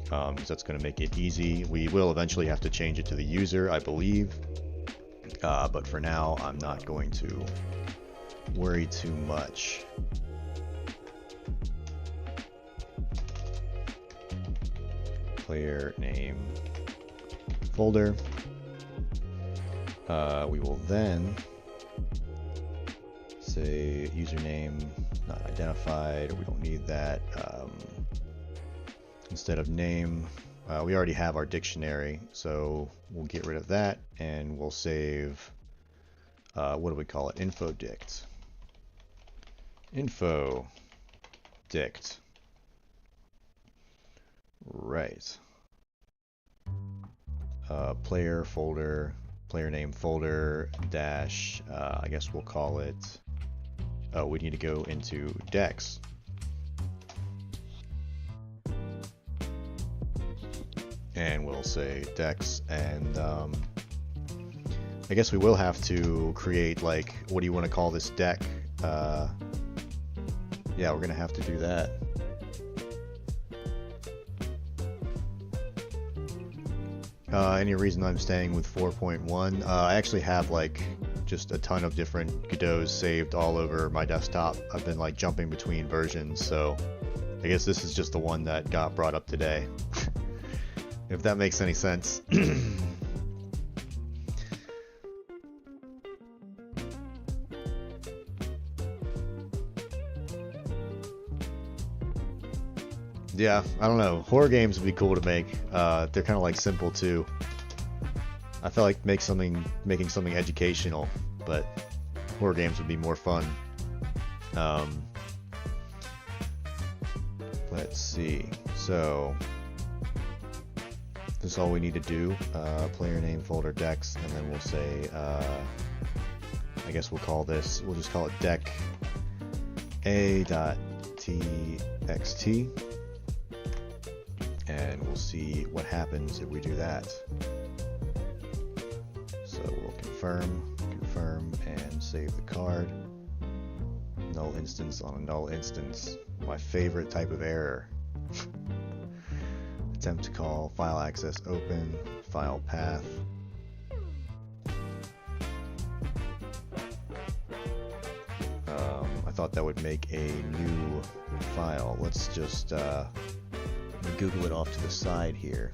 because that's gonna make it easy. We will eventually have to change it to the user, I believe. But for now, I'm not going to worry too much. Player name folder. We will then say username not identified. We don't need that. Instead of name, we already have our dictionary, so we'll get rid of that, and we'll save, what do we call it? Info dict. Info dict. Right. Player folder, player name folder, dash, I guess we'll call it, oh, we need to go into dex. And we'll say dex, and I guess we will have to create, like, what do you want to call this deck? Yeah, we're gonna have to do that. Any reason I'm staying with 4.1? I actually have like just a ton of different Godots saved all over my desktop. I've been like jumping between versions, so I guess this is just the one that got brought up today. If that makes any sense. Yeah, I don't know. Horror games would be cool to make. They're kind of like simple too. I feel like making something educational, but horror games would be more fun. Let's see. So this is all we need to do. Player name folder dex, and then we'll say, I guess we'll just call it deck a.txt. And we'll see what happens if we do that. So we'll confirm and save the card. Null instance on a null instance. My favorite type of error. Attempt to call file access open, file path. I thought that would make a new file. Let's just Google it off to the side here.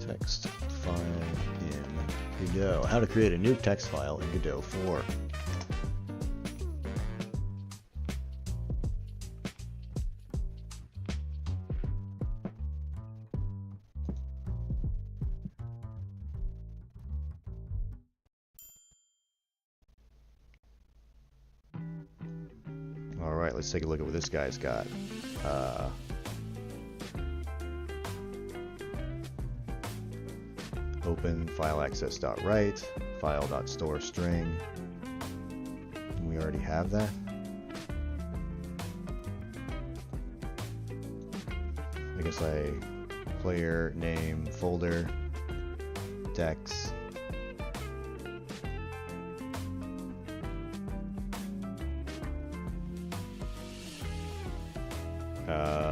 Text file in Godot. How to create a new text file in Godot 4. Alright, let's take a look at what this guy's got. Open file access.write, file.store string. We already have that. I guess player name folder dex.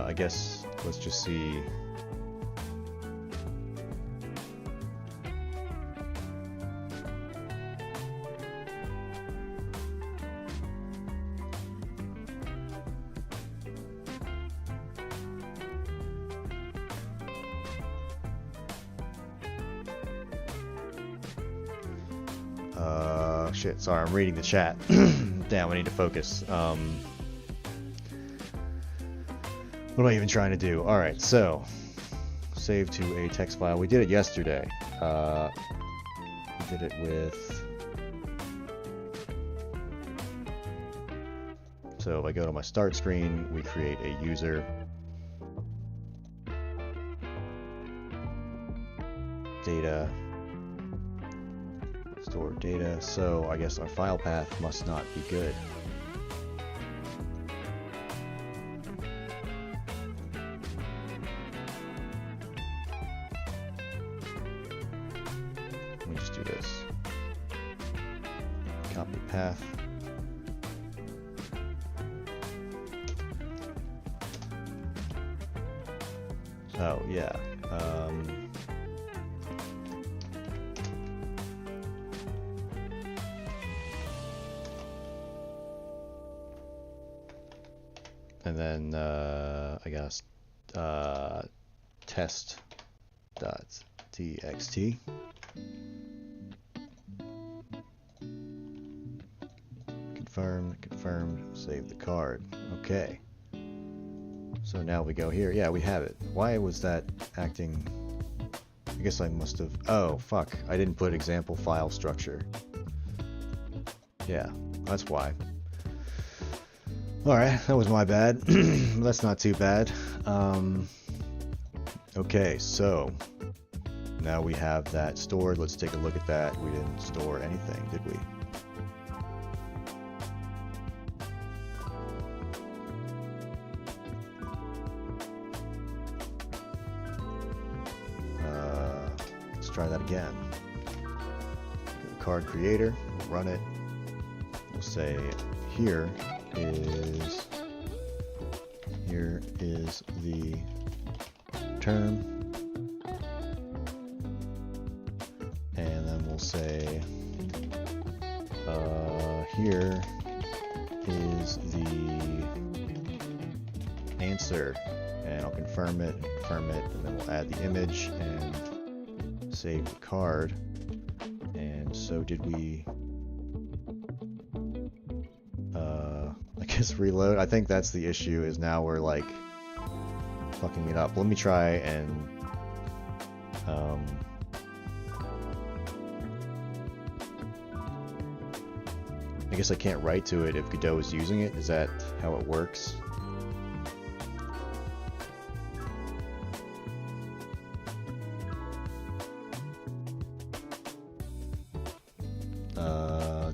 I guess let's just see. Shit, sorry, I'm reading the chat. Damn, I need to focus. What am I even trying to do? Alright, so save to a text file. We did it yesterday. We did it with... So if I go to my start screen, we create a user. Data. Store data. So I guess our file path must not be good. Let me just do this. Copy path. Oh yeah. And then I guess test.txt. Confirmed, save the card. Okay. So now we go here. Yeah, we have it. Why was that acting? I guess I must have. Oh, fuck. I didn't put example file structure. Yeah, that's why. Alright, that was my bad. That's not too bad. Okay, so now we have that stored. Let's take a look at that. We didn't store anything, did we? Let's try that again. Card creator, we'll run it. We'll say here is the term, and then we'll say here is the answer, and I'll confirm it, and then we'll add the image and save the card. And so did we I guess reload. I think that's the issue, is now we're like fucking it up. Let me try and I guess I can't write to it if Godot is using it. Is that how it works?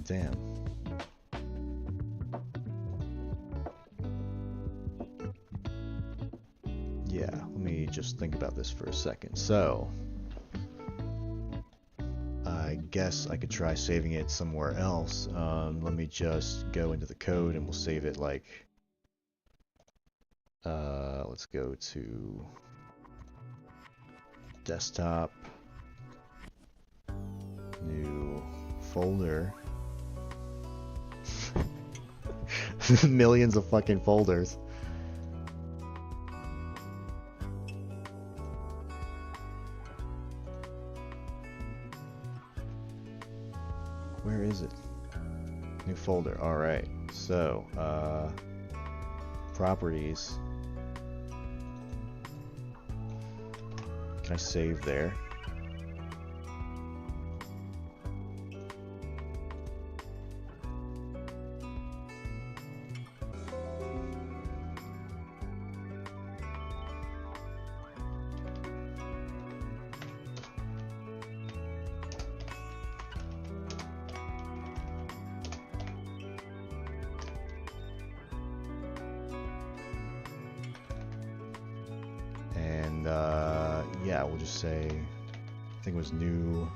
Damn. Yeah, let me just think about this for a second. So, guess I could try saving it somewhere else. Let me just go into the code and we'll save it like, let's go to desktop, new folder, millions of fucking folders. Where is it? New folder. Alright. So, properties. Can I save there? Yeah, we'll just say, I think it was new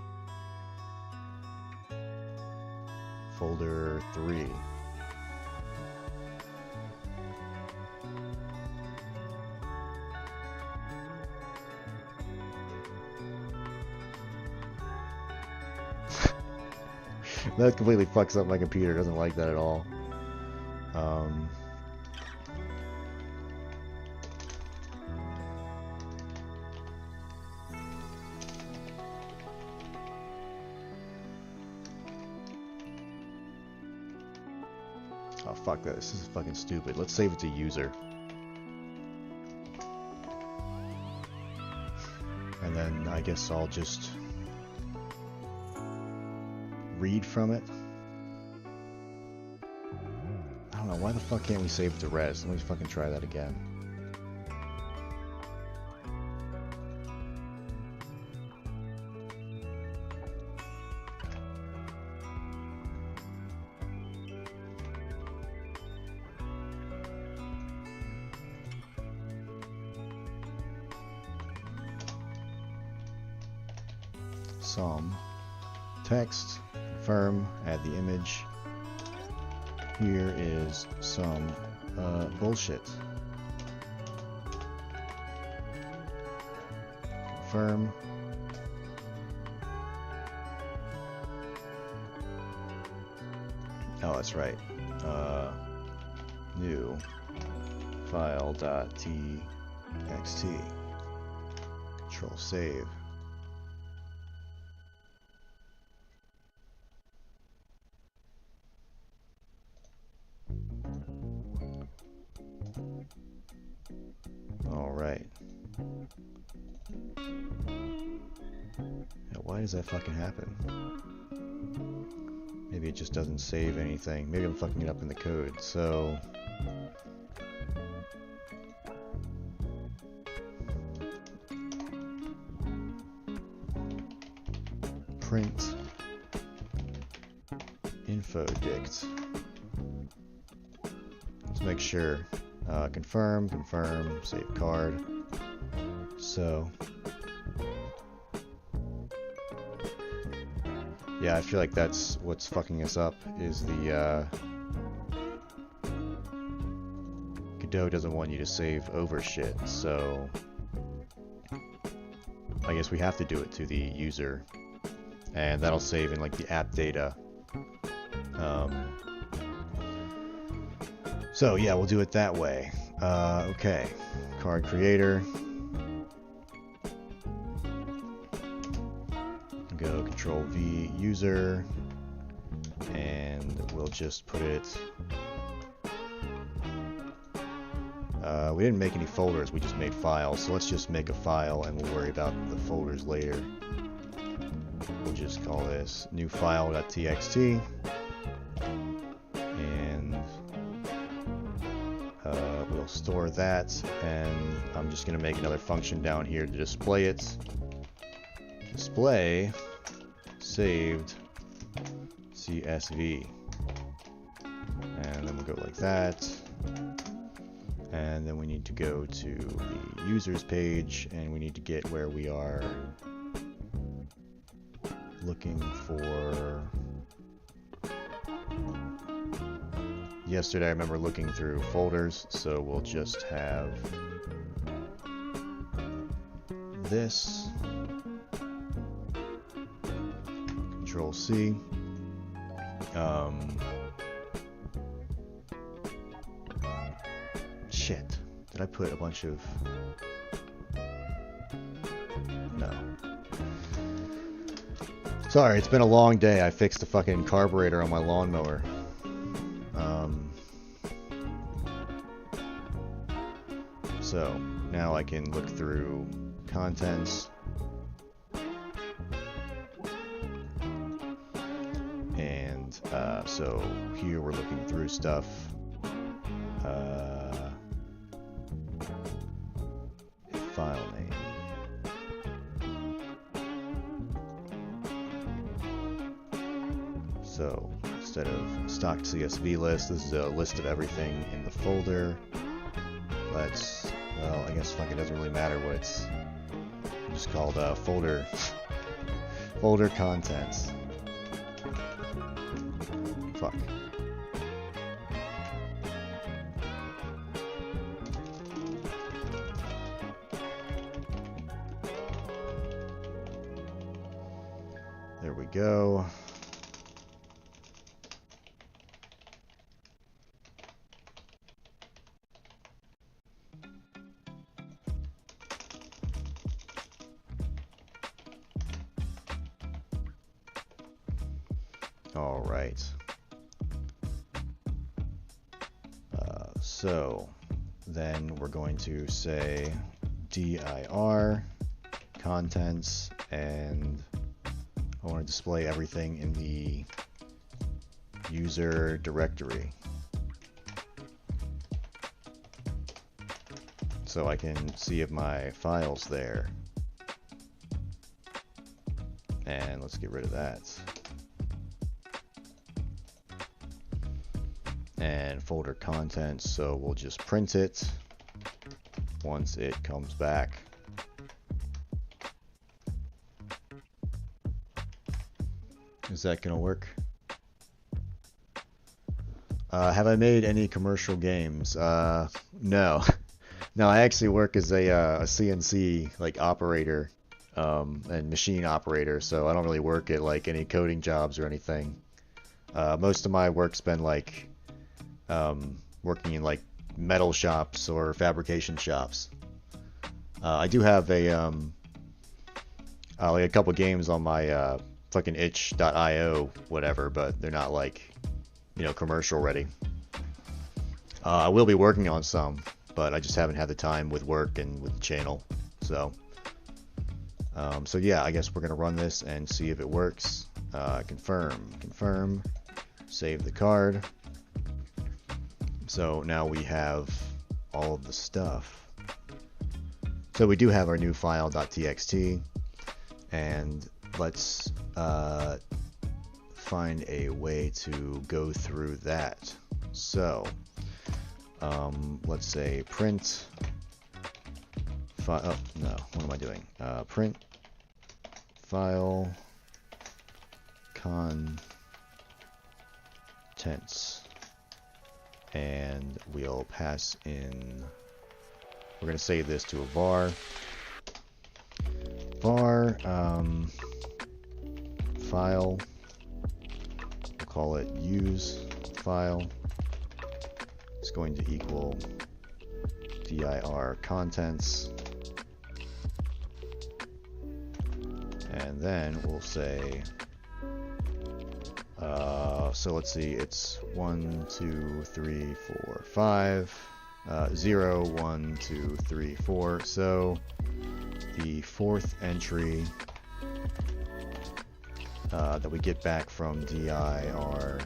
folder 3. That completely fucks up my computer, doesn't like that at all. Oh, fuck that. This is fucking stupid. Let's save it to user. And then I guess I'll just read from it. I don't know. Why the fuck can't we save it to res? Let me fucking try that again. Some text, confirm, add the image. Here is some bullshit. Confirm. Oh, that's right. New file.txt. Control save. Alright. Yeah, why does that fucking happen? Maybe it just doesn't save anything. Maybe I'm fucking it up in the code. So print info dict. Let's make sure. Confirm, save card. So, yeah, I feel like that's what's fucking us up, is the, Godot doesn't want you to save over shit, so I guess we have to do it to the user, and that'll save in, like, the app data. So yeah, we'll do it that way. Okay, card creator. Go Control V user, and we'll just put it. We didn't make any folders, we just made files. So let's just make a file, and we'll worry about the folders later. We'll just call this new file.txt. We'll store that, and I'm just going to make another function down here to display it. Display saved CSV. And then we'll go like that. And then we need to go to the users page, and we need to get where we are looking for... Yesterday I remember looking through folders, so we'll just have this. Control C. Shit. Did I put a bunch of... No. Sorry, it's been a long day. I fixed the fucking carburetor on my lawnmower. So, now I can look through contents. And, so here we're looking through stuff. File name. So, instead of stock CSV list, this is a list of everything in the folder. Let's, well, I guess fucking doesn't really matter what it's just called folder folder contents. Fuck. There we go. All right. So then we're going to say dir contents, and I want to display everything in the user directory. So I can see if my file's there. And let's get rid of that. And folder contents, so we'll just print it once it comes back. Is that gonna work? Have I made any commercial games? No. No, I actually work as a CNC like operator and machine operator, so I don't really work at like any coding jobs or anything. Most of my work's been like working in like metal shops or fabrication shops. I do have a like a couple games on my fucking itch.io whatever, but they're not like, you know, commercial ready. I will be working on some, but I just haven't had the time with work and with the channel. So so yeah, I guess we're gonna run this and see if it works. Confirm, save the card. So now we have all of the stuff. So we do have our new file.txt, and let's find a way to go through that. So let's say print file. Oh no, what am I doing? Print file contents, and we'll pass in. We're going to save this to a var. Var file. We'll call it use file. It's going to equal dir contents. And then we'll say, so let's see, it's 1, 2, 3, 4, 5, 0, 1, 2, 3, 4. So the fourth entry that we get back from dir,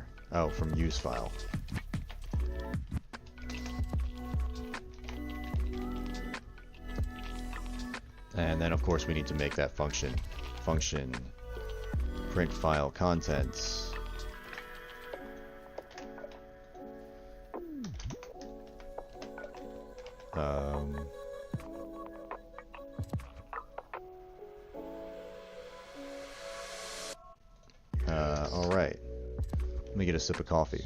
from use file. And then of course we need to make that function print file contents. get a sip of coffee.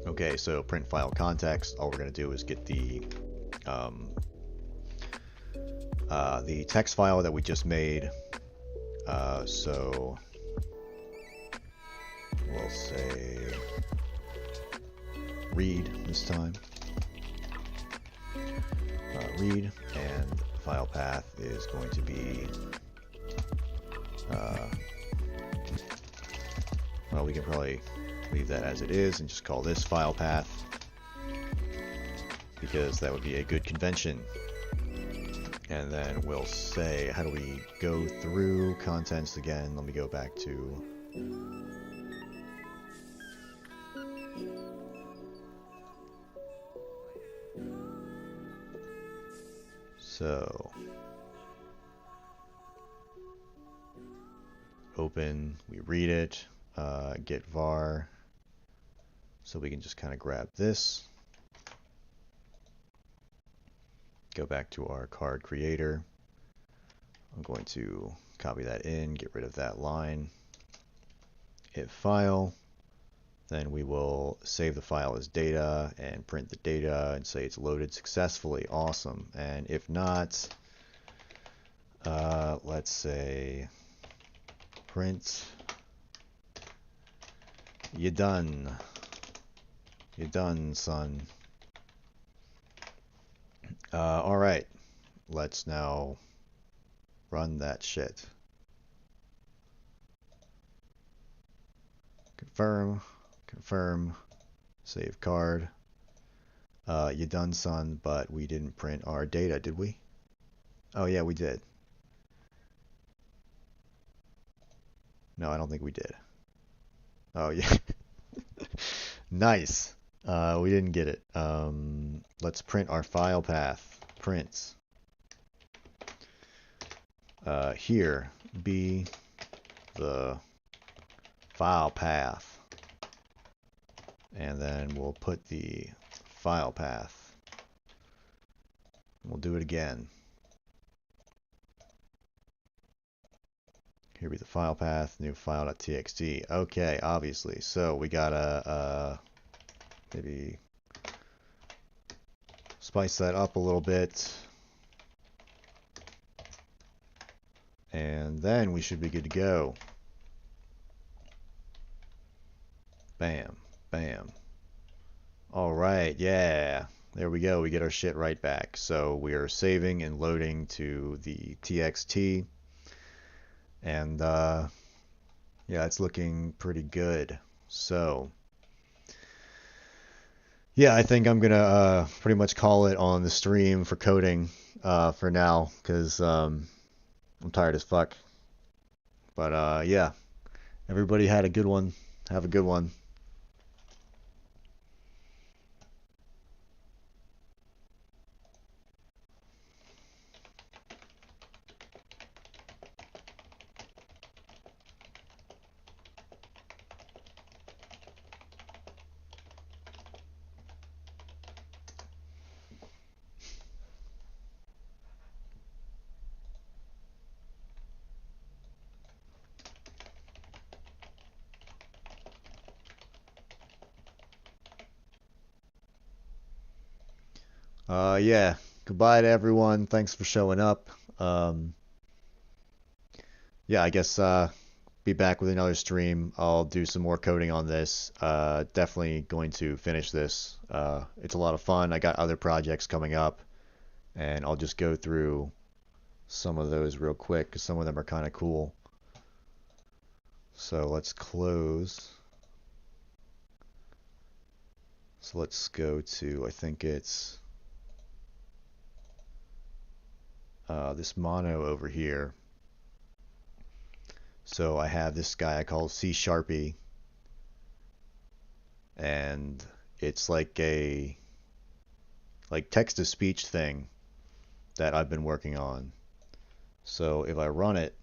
Okay, so print file context. All we're going to do is get the text file that we just made. So we'll say read this time. Read, and file path is going to be well, we can probably leave that as it is and just call this file path, because that would be a good convention. And then we'll say, how do we go through contents again? Let me go back to so open, we read it, get var, so we can just kind of grab this, go back to our card creator. I'm going to copy that in, get rid of that line, hit file, then we will save the file as data and print the data and say it's loaded successfully. Awesome. And if not, let's say print you done. You done, son. All right. Let's now run that shit. Confirm. Confirm. Save card. You done, son, but we didn't print our data, did we? Oh, yeah, we did. No, I don't think we did. Oh, yeah. Nice. We didn't get it. Let's print our file path. Print. Here, be the file path. And then we'll put the file path. We'll do it again. Here be the file path, new file.txt. Okay, obviously. So we gotta maybe spice that up a little bit. And then we should be good to go. Bam, bam. All right, yeah. There we go. We get our shit right back. So we are saving and loading to the TXT. And yeah, it's looking pretty good. So yeah, I think I'm gonna pretty much call it on the stream for coding for now, because I'm tired as fuck. But yeah, everybody had a good one. Have a good one. Yeah, goodbye to everyone. Thanks for showing up. Yeah, I guess be back with another stream. I'll do some more coding on this. Definitely going to finish this. It's a lot of fun. I got other projects coming up, and I'll just go through some of those real quick, because some of them are kind of cool. So let's close. So let's go to, I think it's this mono over here. So I have this guy I call C Sharpie, and it's like a text to speech thing that I've been working on. So if I run it,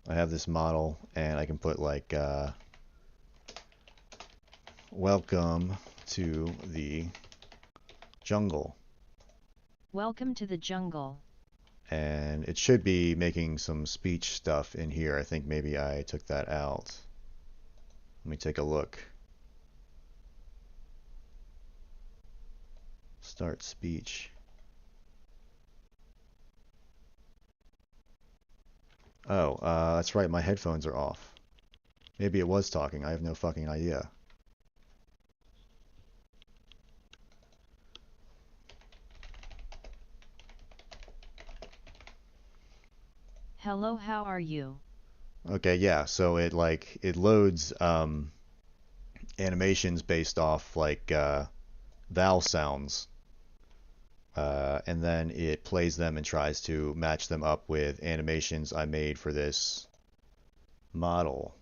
I have this model, and I can put like welcome to the jungle. Welcome to the jungle. And it should be making some speech stuff in here. I think maybe I took that out. Let me take a look. Start speech. Oh, that's right, my headphones are off. Maybe it was talking, I have no fucking idea. Hello, how are you? Okay, yeah, so it loads animations based off vowel sounds. And then it plays them and tries to match them up with animations I made for this model.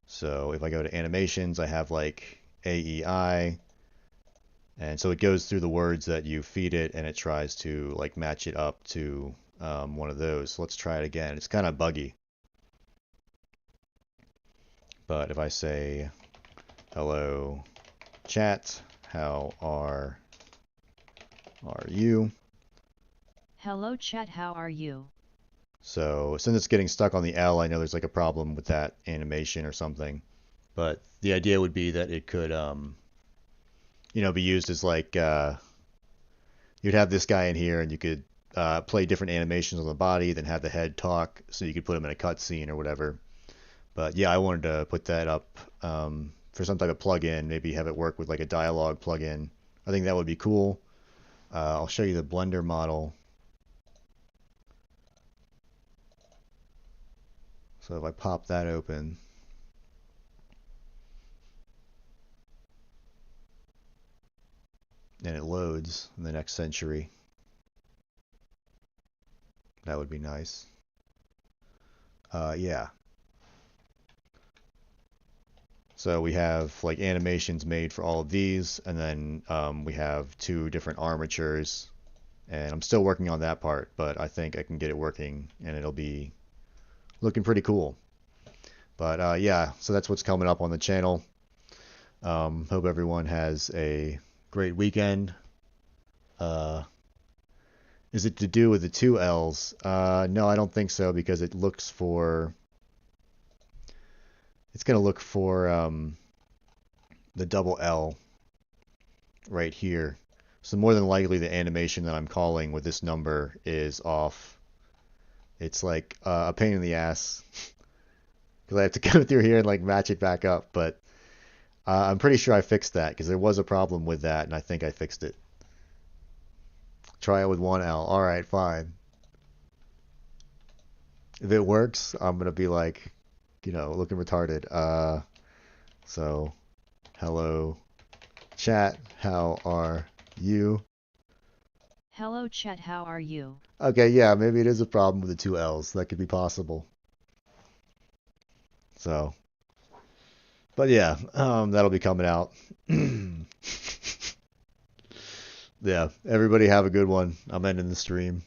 So if I go to animations, I have like AEI, and so it goes through the words that you feed it and it tries to like match it up to one of those. So let's try it again. It's kind of buggy. But if I say, hello chat, how are you? Hello chat, how are you? So since it's getting stuck on the L, I know there's like a problem with that animation or something. But the idea would be that it could, be used as like, you'd have this guy in here and you could play different animations on the body, then have the head talk, so you could put him in a cutscene or whatever. But yeah, I wanted to put that up for some type of plugin, maybe have it work with like a dialogue plugin. I think that would be cool. I'll show you the Blender model. So if I pop that open, and it loads in the next century, that would be nice. Yeah. So we have like animations made for all of these, and then we have 2 different armatures, and I'm still working on that part, but I think I can get it working, and it'll be looking pretty cool. But yeah, so that's what's coming up on the channel. Hope everyone has a great weekend. Is it to do with the 2 L's? No, I don't think so, because it looks for... It's going to look for the double L right here. So more than likely the animation that I'm calling with this number is off. It's like a pain in the ass because I have to go through here and like match it back up. But I'm pretty sure I fixed that because there was a problem with that, and I think I fixed it. Try it with 1 L. All right, fine. If it works, I'm going to be like, looking retarded. So, hello, chat, how are you? Hello chat, how are you? Okay, yeah, maybe it is a problem with the 2 L's. That could be possible. So, but yeah, that'll be coming out. Yeah, everybody have a good one. I'm ending the stream.